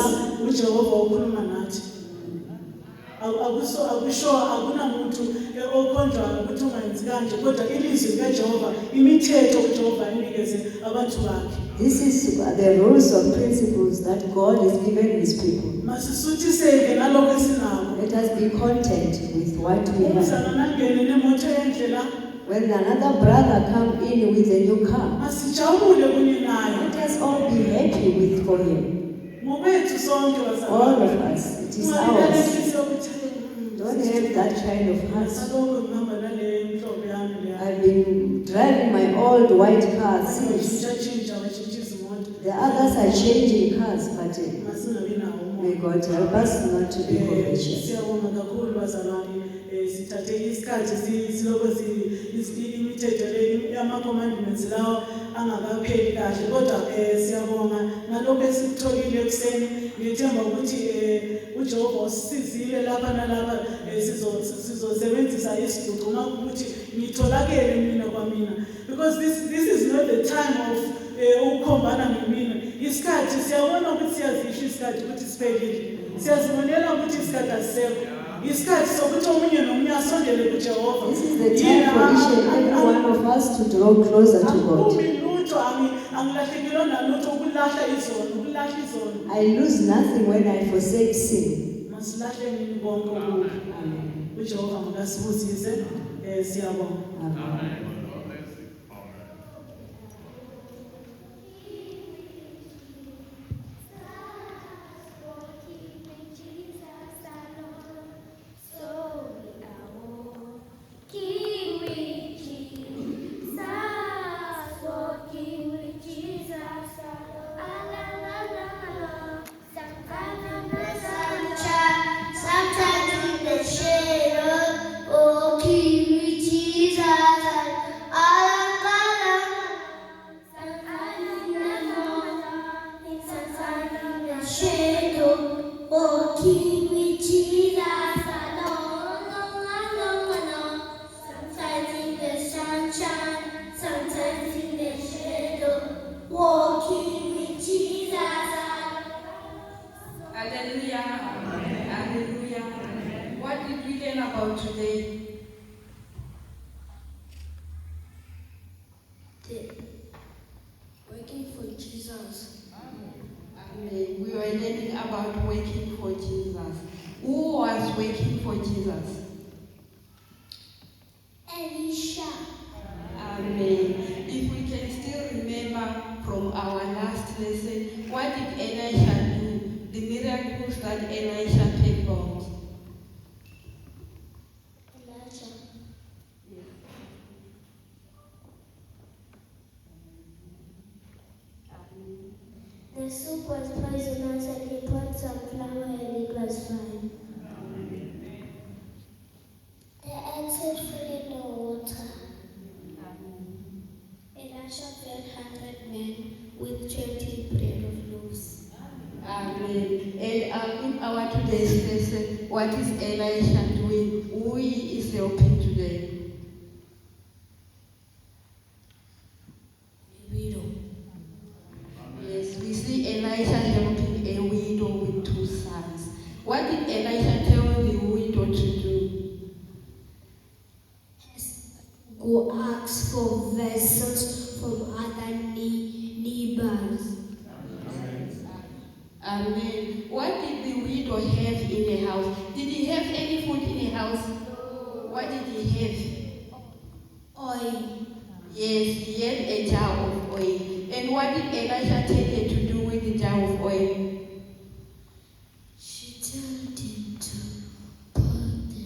Akusho akunamuntu okhonjwa ukuthi ungenzi kanje kodwa ilizwi likaJehova imithetho uJehova inikeze abantu bakhe. This is the rules of principles that God has given his people. Masisuthiseke ngalokho esinakho. Let us be content with what we have. Umzalwane nemoto enhle la. When another brother come in with a new car, masijabule kunye naye. Let us all be happy with for him. All of us, it is ours. Don't have that kind of heart. I've been driving my old white car since. The others are changing cars, but may God help us not to be covetous. Ama-commandments lawo angakapheli kahle kodwa siyabonga ngalokho esikutholile ekuseni ngithemba ukuthi uJehova usisizile lapha nalapha sizosebenzisa isidudu uma ukuthi ngitholakele mina kwamina because this is not the time of ukukhombana ngemina isikhathi siyabona ukuthi siyazisho isikhathi ukuthi siphelile siyazibonela ukuthi isikhathi asisekho. This is the time for each and every one of us to draw closer to God. I lose nothing when I forsake sin. Amen. Sometimes in the shadow, walking with Jesus. Working for Jesus. Amen. We were learning about working for Jesus. Who was working for Jesus? Elisha. Amen. If we can still remember from our last lesson, what did Elisha do? The miracles that Elisha performed. Elijah. The soup was poisonous and he put some flour and it was fine. They ate food in the water. Elisha fed 100 men with 20 bread of loaves. Amen. And in our today's lesson, what is Elisha doing? Who he is helping today? A widow. Yes, we see Elisha helping a widow with 2 sons. What did Elisha tell the widow to do? Go ask for vessels from other neighbors. Amen. What did the widow have in the house? Did he have any food in the house? What did he have? Oil. Yes, he had a jar of oil. And what did Elisha tell her to do with the jar of oil? She told him to put the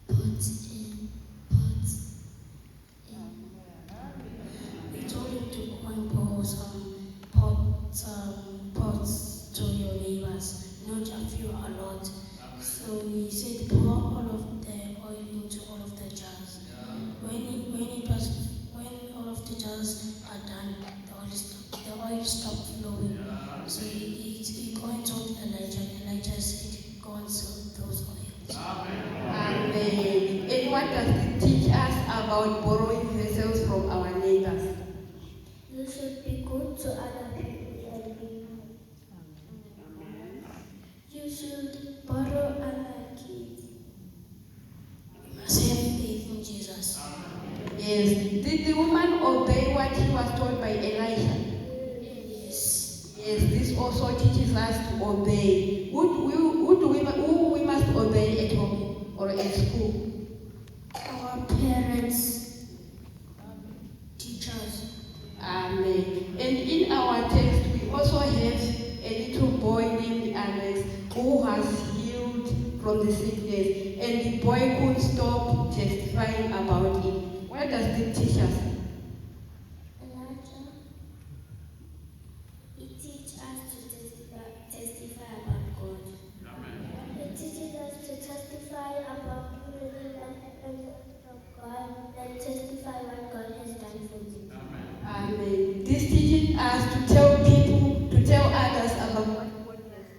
pots in pots. He told him to go and pour some pots to your neighbors, not a few, a lot. So he said, pour all of the oil into all of the jars. When all of the jars are done, the oil stopped flowing. So he go and told Elijah. Elijah said, go and sell those oils. Amen. And what does it teach us about borrowing vessels from our neighbors? You should be good to other people and be. You should borrow other kids. You must have faith in Jesus. Yes. Did the woman obey what he was told by Elisha? Yes. Yes, this also teaches us to obey. Who we must obey at home or at school? Our parents, teachers. Amen. And in our text, we also have a little boy named Alex who was healed from the sickness, and the boy couldn't stop testifying about it. What does it teach us? Elijah, it teaches us to testify about God. It teaches us to testify about God and testify what God has done for you. Amen. This teaches us to tell people, to tell others about what God has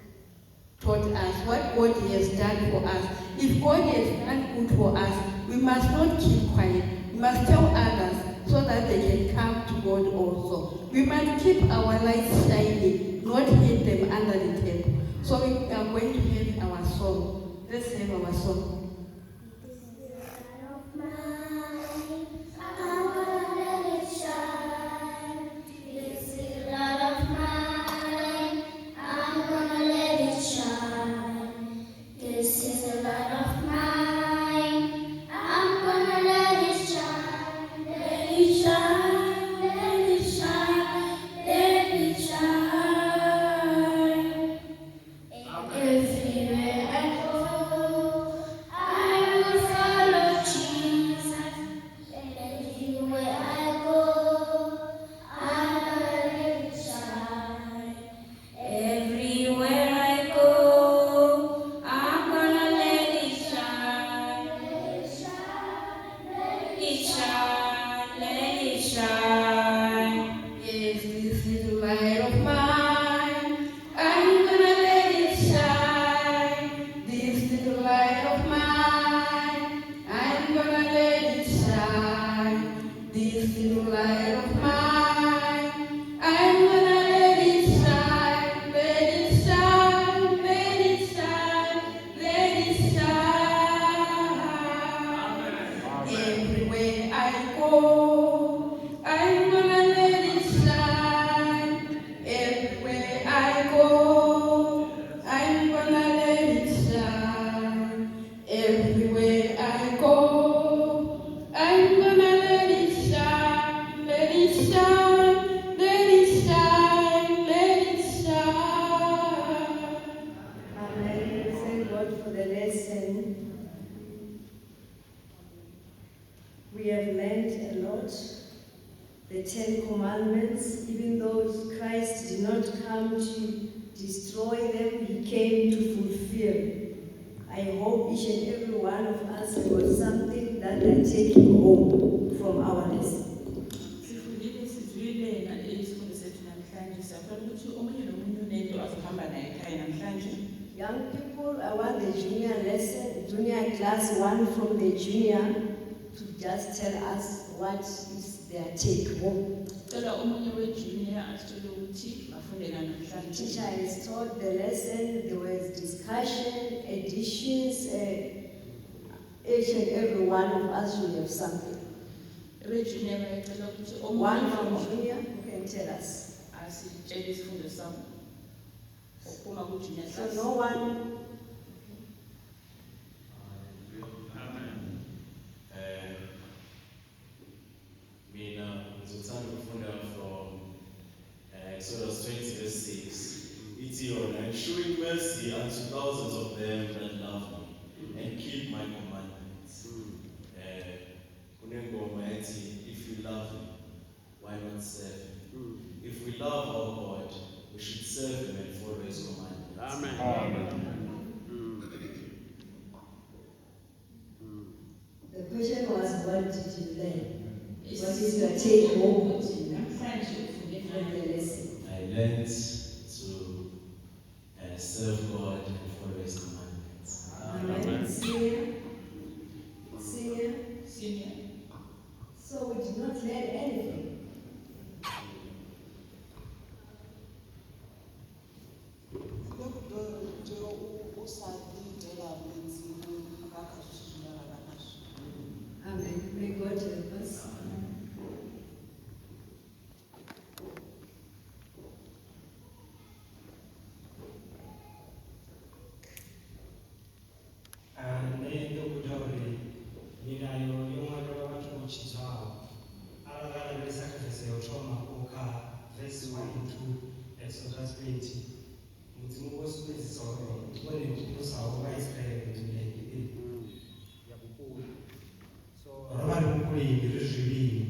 taught us, what God has done for us. If God has done good for us, we must not keep quiet. We must tell others so that they can come to God also. We must keep our lights shining, not hid them under the table. So we are going to have our song. Let's have our song. Everywhere I go, I will follow Jesus. Everywhere I go, I will shine. Everywhere I go, I'm gonna let it shine. Let it shine, let it shine, let it shine. Yes, this little light of mine, I'm gonna let it shine. This little light of mine, I'm gonna let it shine. This little light of mine, I'm gonna let it shine. Let it shine, let it shine, let it shine. Everywhere I go, I'm gonna let it shine everywhere I go. I'm gonna let it shine everywhere I go. I'm gonna let it shine, let it shine, let it shine, let it shine. Amen. Thank God for the lesson. We have learned a lot. The 10 Commandments, even though Christ did not come to destroy them, he came to fulfill. I hope each and every one of us have got something that they are taking home from our lesson. Sifundile sizwile isifundo sethu namhlanje siyaqala ukuthi omunye nomunye unento azohamba naye ekhaya namhlanje. Young people, I want the junior lesson, junior class one from the junior to just tell us what is their take home. Cela omunye wejunior asitshele ukuthi bafundela namhlanje. Teacher has taught the lesson, there was discussion, additions, each and every one of us should have something. Junior bayacela ukuthi One from junior who can tell us. asitshele isifundo sabo. Ophuma ku-junior So class. no one. Mina ngizothanda ukufunda from Exodus 20 verse 6. Ithi yona, and showing mercy unto thousands of them that love me and keep my commandments. Kunengoma ethi, if you love me, why not serve him? If we love our God, we should serve him and follow his commandments. Amen. The question was, what did you learn? What is your take home from the lesson? I learned to serve God and follow his commandments. Amen. Senior? Senior? Senior. So we did not learn anything. Amen. May God help us. Nento kutore minayo yomwana wabachikuchizwayo alakala besakhathese yothoma ukha verse 1 to Exodus 20 mudzimu wosebenzisa ubone ukusawo kwaIsrael ngeke yakukulu so roba likulini rizvivili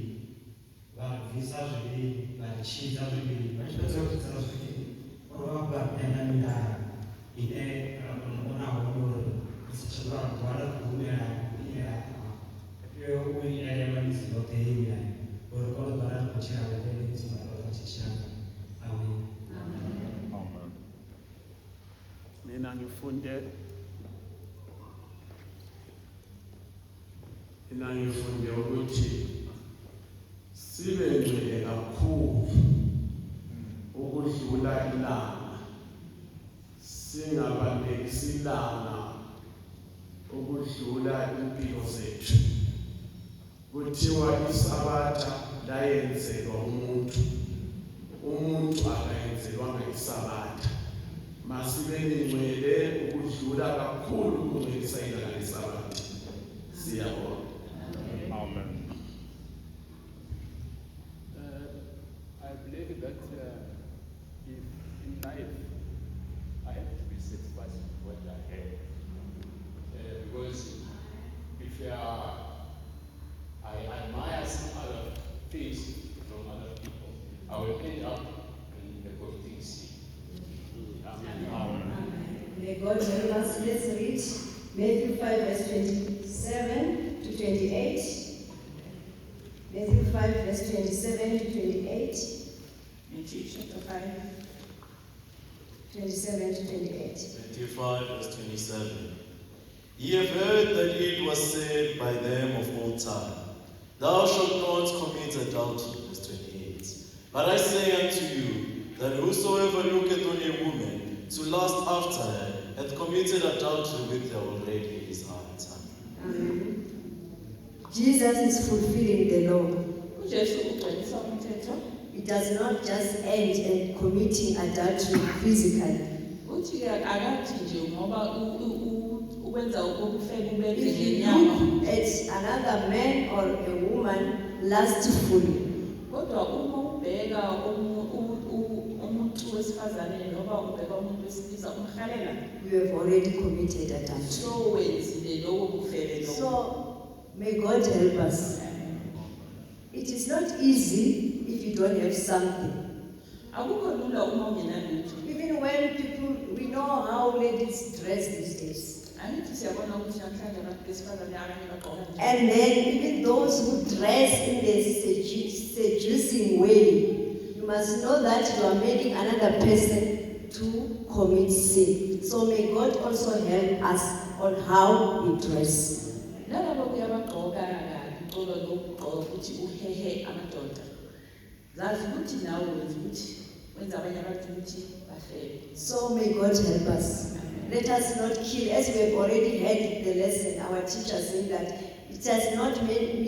vabvisa zvivili vachiita zvivili vachipedza kudzira zvivili roba kupinda mindara ine unogona honoro isichibwa kuwala kuhumira kunyera iyo uyayema miziloteimira orokolo bara kuchira wepele mizimaro chichana amen. Mina ngifunde ukuthi sibe ngcwele kakhulu ukudlula ilanga, singabalekisi ilanga ukudlula impilo zethu. Kuthiwa isabatha layenzelwa umuntu, umuntu akayenzelwanga isabatha. Masibe ngcwele ukudlula kakhulu ukungcwelisa ilanga lesabatha. Siyabonga. Amen. I believe that if in life I have to be satisfied with what I have. Because if I admire some other things from other people, I will end up in the committing sin. Amen. May God help us. Let's read Matthew 5 verse 27 to 28. Matthew 5 verse 27 to 28. Matthew chapter 5. 27 to 28. Matthew 5 verse 27. Ye have heard that it was said by them of old time, Thou shalt not commit adultery. Verse 28. But I say unto you, that whosoever looketh on a woman to lust after her hath committed adultery with her already in his heart. Jesus is fulfilling the law. uJesu ugcwalisa umthetho. It does not just end in committing adultery physically. Uthi ke akathi nje ngoba ukwenza ukufela ubenze If you ngenyama. look at another man or a woman lustfully, Kodwa uma ubheka umuntu wesifazane noma ubheka umuntu wesilisa umhalela, you have already committed adultery. so wenzile lokho bufebe lokho. So, may God help us. It is not easy if you don't have something. Akukho lula uma ungenalutho. Even when people, we know how ladies dress these days. Angithi siyabona ukuthi namhlanje abantu besifazane abanye bagqoka njani. And then even those who dress in the seducing way, you must know that you are making another person to commit sin. So may God also help us on how we dress. Nalabo kuyabagqoka kabi, qoba lokugqoka ukuthi uhehe amadoda. Zazi ukuthi nawe wenza abanye abantu ukuthi bafebe. So may God help us. Let us not kill, as we have already heard the lesson, our teacher saying that it does not mean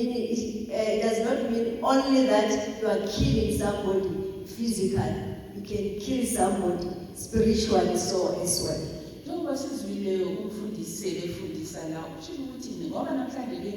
only that you are killing somebody physically. You can kill somebody spiritually so as well. Njengoba sizwile umfundisi efundisa la usho ukuthi ngoba namhlanje ke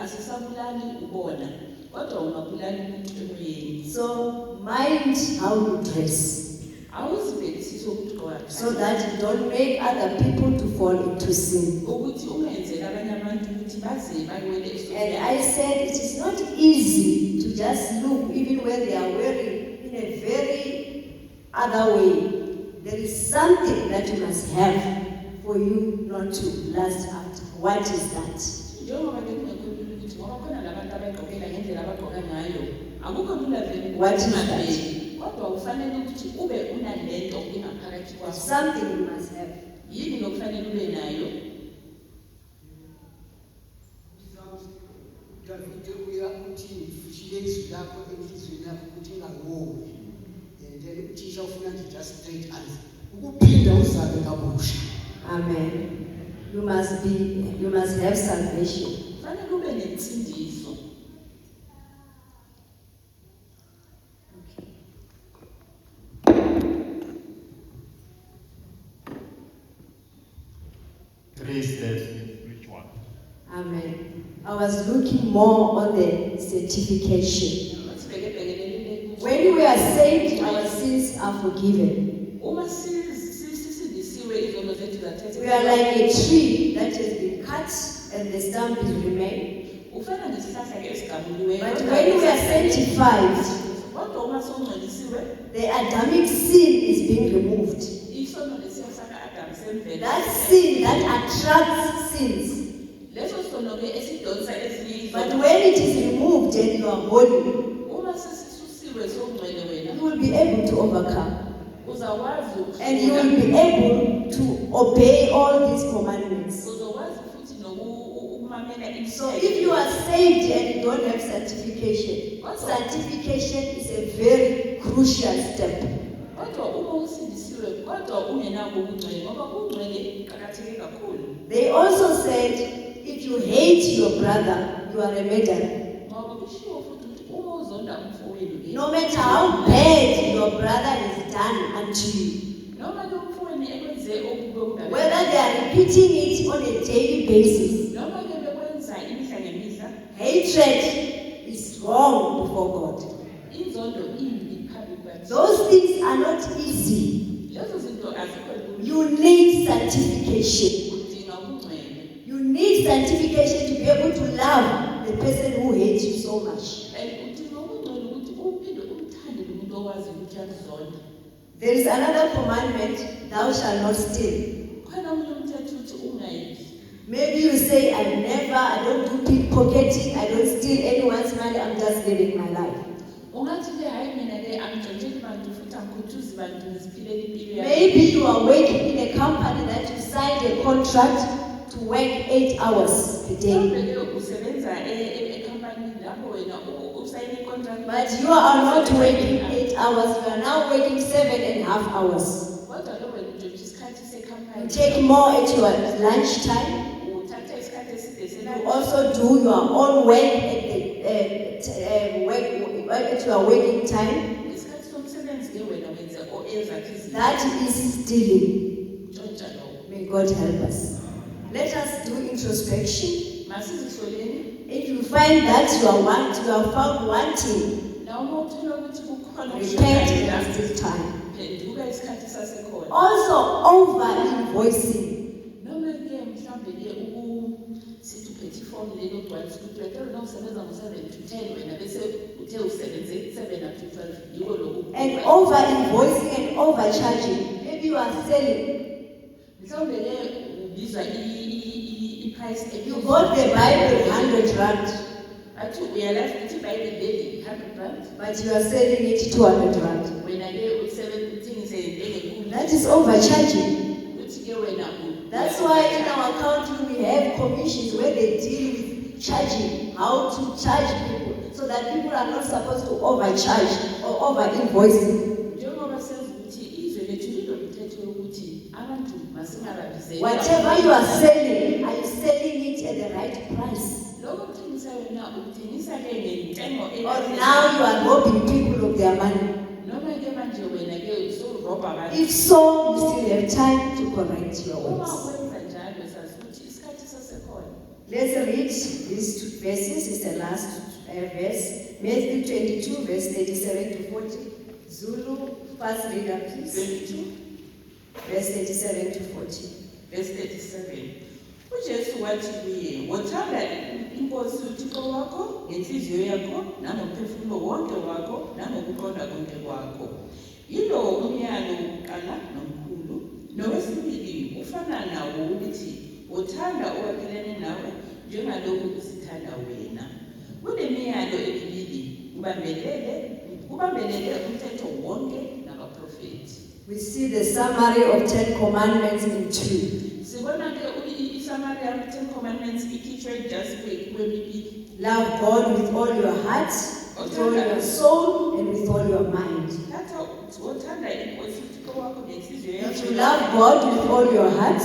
asisabulali ubona kodwa ungabulali umuntu emoyeni. So mind how you dress, awuzibhekisise ukugqoka so that you don't make other people to fall into sin. ukuthi ungenzeli abanye abantu ukuthi baze baywele And I said it is not easy to just look even when they are wearing in a very other way. There is something that you must have for you not to lust after. What is that? njengoba ke kungekho lula ukuthi ngoba khona labantu abayigqokela ngendlela abagqoka ngayo akukho lula vele What is ukuthi that? ungabheki. Kodwa ufanele ukuthi ube unalento ingaphakathi kwakho. Something you must have. Yini lokufanele ube nayo? Davide uyakuthi ushile izwi lakho enhliziyweni yakho ukuthi ingawowi. And then uthisha ufuna nje just straight answer. Ukuphinda uzabe kabusha. Amen. You must have salvation. Fanele ube nensindiso. Praise that. Which one? Amen. I was looking more on the certification. When we are saved, our sins are forgiven. Uma sisindisiwe izono zethu zathethe. We are like a tree that has been cut and the stump is remain. Ufana nesihlahla ke esigamuliweyo. But when we are sanctified, kodwa uma sowungcolisiwe, the Adamic sin is being removed. isono lesiya saka Adam semvelo. That sin that attracts sins. Leso sono ke esidonsa ezinye But izono. when it is removed and you are holy, Uma sesisusiwe sowungcwele wena. you will be able to overcome. Uzakwazi And you will be able to obey all these commandments. uzokwazi futhi ukumamela imithetho. So if you are saved and you don't have certification, certification is a very crucial step. Kodwa uma usindisiwe kodwa ungenako ubungcwele ngoba ubungcwele kuqakatheke kakhulu. They also said, if you hate your brother, you are a murderer. Ngoba kushiwo futhi ukuthi uma uzonda umfowenu No matter how bad your brother has done unto you, noma ke umfowenu ekwenze okubi okudala. whether they are repeating it on a daily basis, Noma ke bekwenza imihla ngemihla. hatred is wrong before God. Inzondo imbi phambi kwakhe. Those things are not easy. Lezo zinto azikho lula. You need certification. Udinga ubungcwele. You need certification to be able to love the person who hates you so much. And udinga ubungcwele ukuthi uphinde umthande lo muntu owazi ukuthi uyakuzonda. There is another commandment, thou shalt not steal. Khona omunye umthetho uthi ungayibi. Maybe you say, I don't do pickpocketing, I don't steal anyone's money, I'm just living my life. Ungathi ke hayi mina ke angitshontshelani bantu futhi angikhuthuzi bantu ngiziphilela impilo yami. Maybe you are working in a company that you signed a contract to work 8 hours a day. Mhlawumbe ke usebenza ekhampanini lapho wena usayine i-contract. But you are not working 8 hours, you are now working 7.5 hours. Kodwa ke wena utshontsha isikhathi You sekhampani. take more at your lunchtime. Uthatha isikhathi eside You selapho. also do your own work at the at your working time, Isikhathi somsebenzi ke wena wenza ezakho izinto. that is stealing. Ntshontsha lowo. May God help us. Let us do introspection. Masizihloleni. If you find that you are found wanting, Na uma uthola ukuthi kukhona repent at this time. phenduka isikhathi sasekhona. Also, over invoicing. Noma ke mhlambe ke sithi uphethe ifoni lelo gcwalisa ukuthi wena noma usebenza ngo-7 to 10 wena bese uthe usebenze 7 up to 12 yiko lokhu. And over invoicing and overcharging. Maybe you are selling. Mhlawumbe ke ubizwa i-price You bought the Bible 100 rand. Athi uyalazi ukuthi iBhayibheli leli 100 rand. But you are selling it 200 rand. Wena ke uthengise into That is overcharging. uthi ke wena That's why in our country we have commissions where they deal with charging, how to charge people, so that people are not supposed to overcharge or over invoicing. njengoba senza ukuthi izwe lethu linomthetho wokuthi abantu masingababizeli. Whatever you are selling, are you selling it at the right price? Lokho kuthengisa wena uthengisa ke ngentengo Or now you are robbing people of their money? noma ke manje wena ke usorobha abantu. If so, you still have time to correct your Uma words. ukwenza njalo sazi ukuthi isikhathi sasekhona. Let's read these two verses. It's the last verse. Matthew 22, verse 37 to 40. Zulu, first reader, please. 22, verse 37 to 40. verse 37. uJesu wathi kuye, wothanda inkosi uThixo wakho ngenhliziyo yakho nangomphefumulo wonke wakho nangokuqonda konke kwakho. Yilo umyalo wokuqala nomkhulu. Nowesibili ufana nawo ukuthi wothanda owakhelene nawe njengalokhu uzithanda wena. Kule miyalo emibili ubambelele umthetho wonke nabaprofeti. We see the summary of 10 commandments in 2. Sibona ke i-summary of 10 commandments ikhitshwe just kwemibili. Love God with all your heart, with all your soul, and with all your mind. Thatha wothanda inkosi uThixo wakho ngenhliziyo yakho. If you love God with all your heart,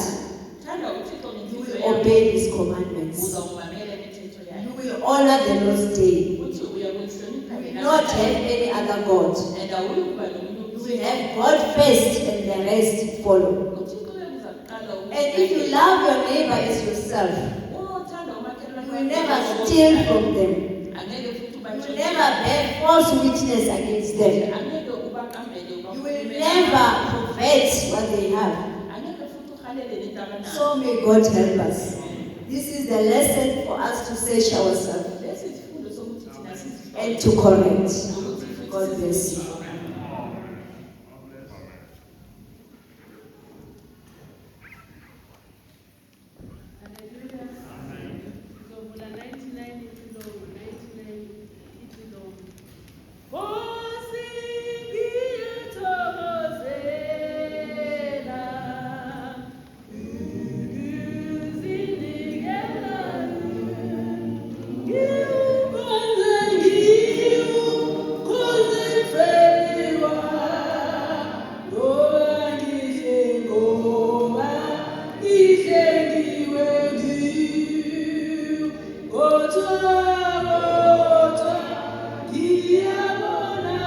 Thanda uThixo you ngenhliziyo will yakho. obey His commandments. Uzawumamela imithetho yakhe. You will honor the Lord's day. Uthi uyakuhlonipha You will wena. not have any other God. And awuyikuba nomunye You will have God first and the rest follow. uThixo uyakuqala And if you love your neighbor as yourself, uthanda umakhelwane you will never steal from them. angeke futhi You will ubantshele. never bear false witness against them. Angeke ubaqambele You will never covet what they have. angeke futhi uhalele lento abanayo. So may God help us. This is the lesson for us to search ourselves Lesi isifundo sokuthi thina sizi- and to correct. ukuthi futhi God bless you. Sizovula 99 itilongo, 99 itilongo. Nkosi ngiyathokozela, ngizinikela, ngiwukhonze mfeliwa, ngoba ngihle ngiwe kodwa ngiyabona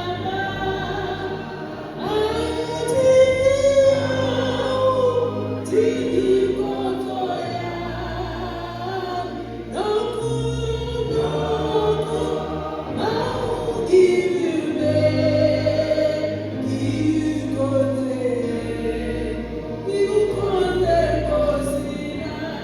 angithi inkonzo yami nokhulu mawungilime ngikukhonze Nkosi yami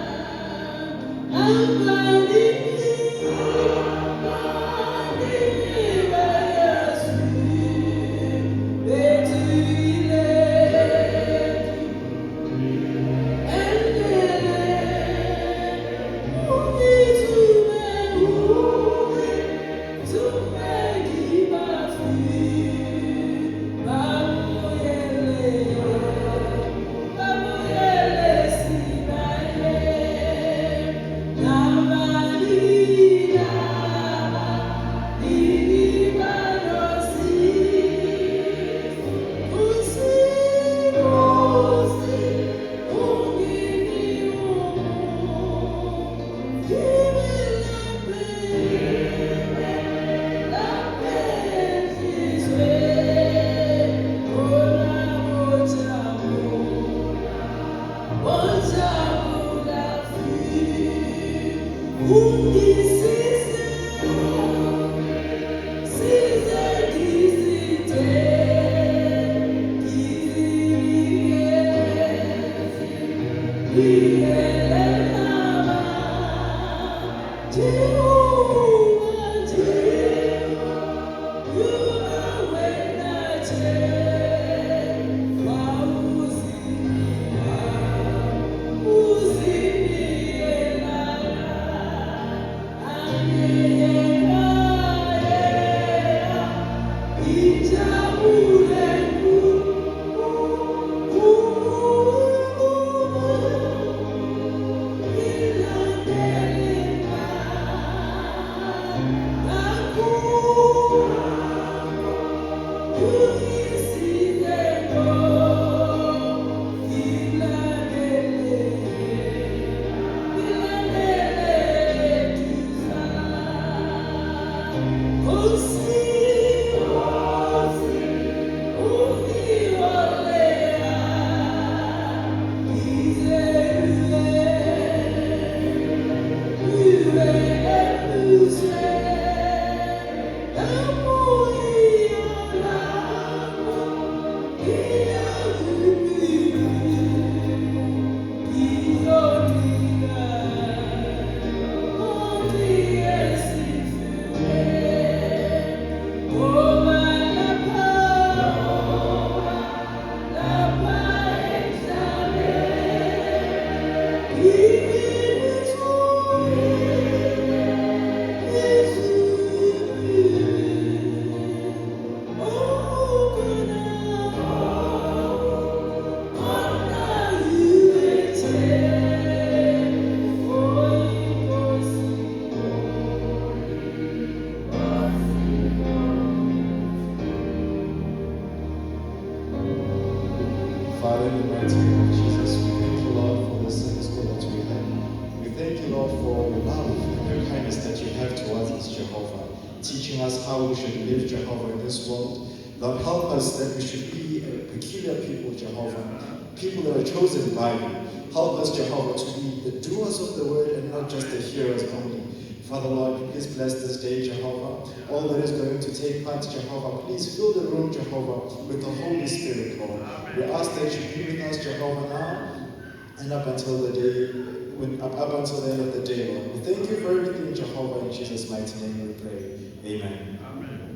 Thank you. Father, in the mighty name of Jesus, we thank you, Lord, for the Sunday school that we have. We thank you, Lord, for your love and your kindness that you have towards us, Jehovah, teaching us how we should live, Jehovah, in this world. Lord, help us that we should be a peculiar people, Jehovah, people that are chosen by you. Help us, Jehovah, to be the doers of the word and not just the hearers only. Father, Lord, please bless this day, Jehovah. All that is going to take part, Jehovah, please fill the room, Jehovah, with the Holy Spirit, Lord. We ask that you be with us, Jehovah, now and up until the day, up until the end of the day, Lord. We thank you for everything, Jehovah. In Jesus' mighty name we pray. Amen. Amen.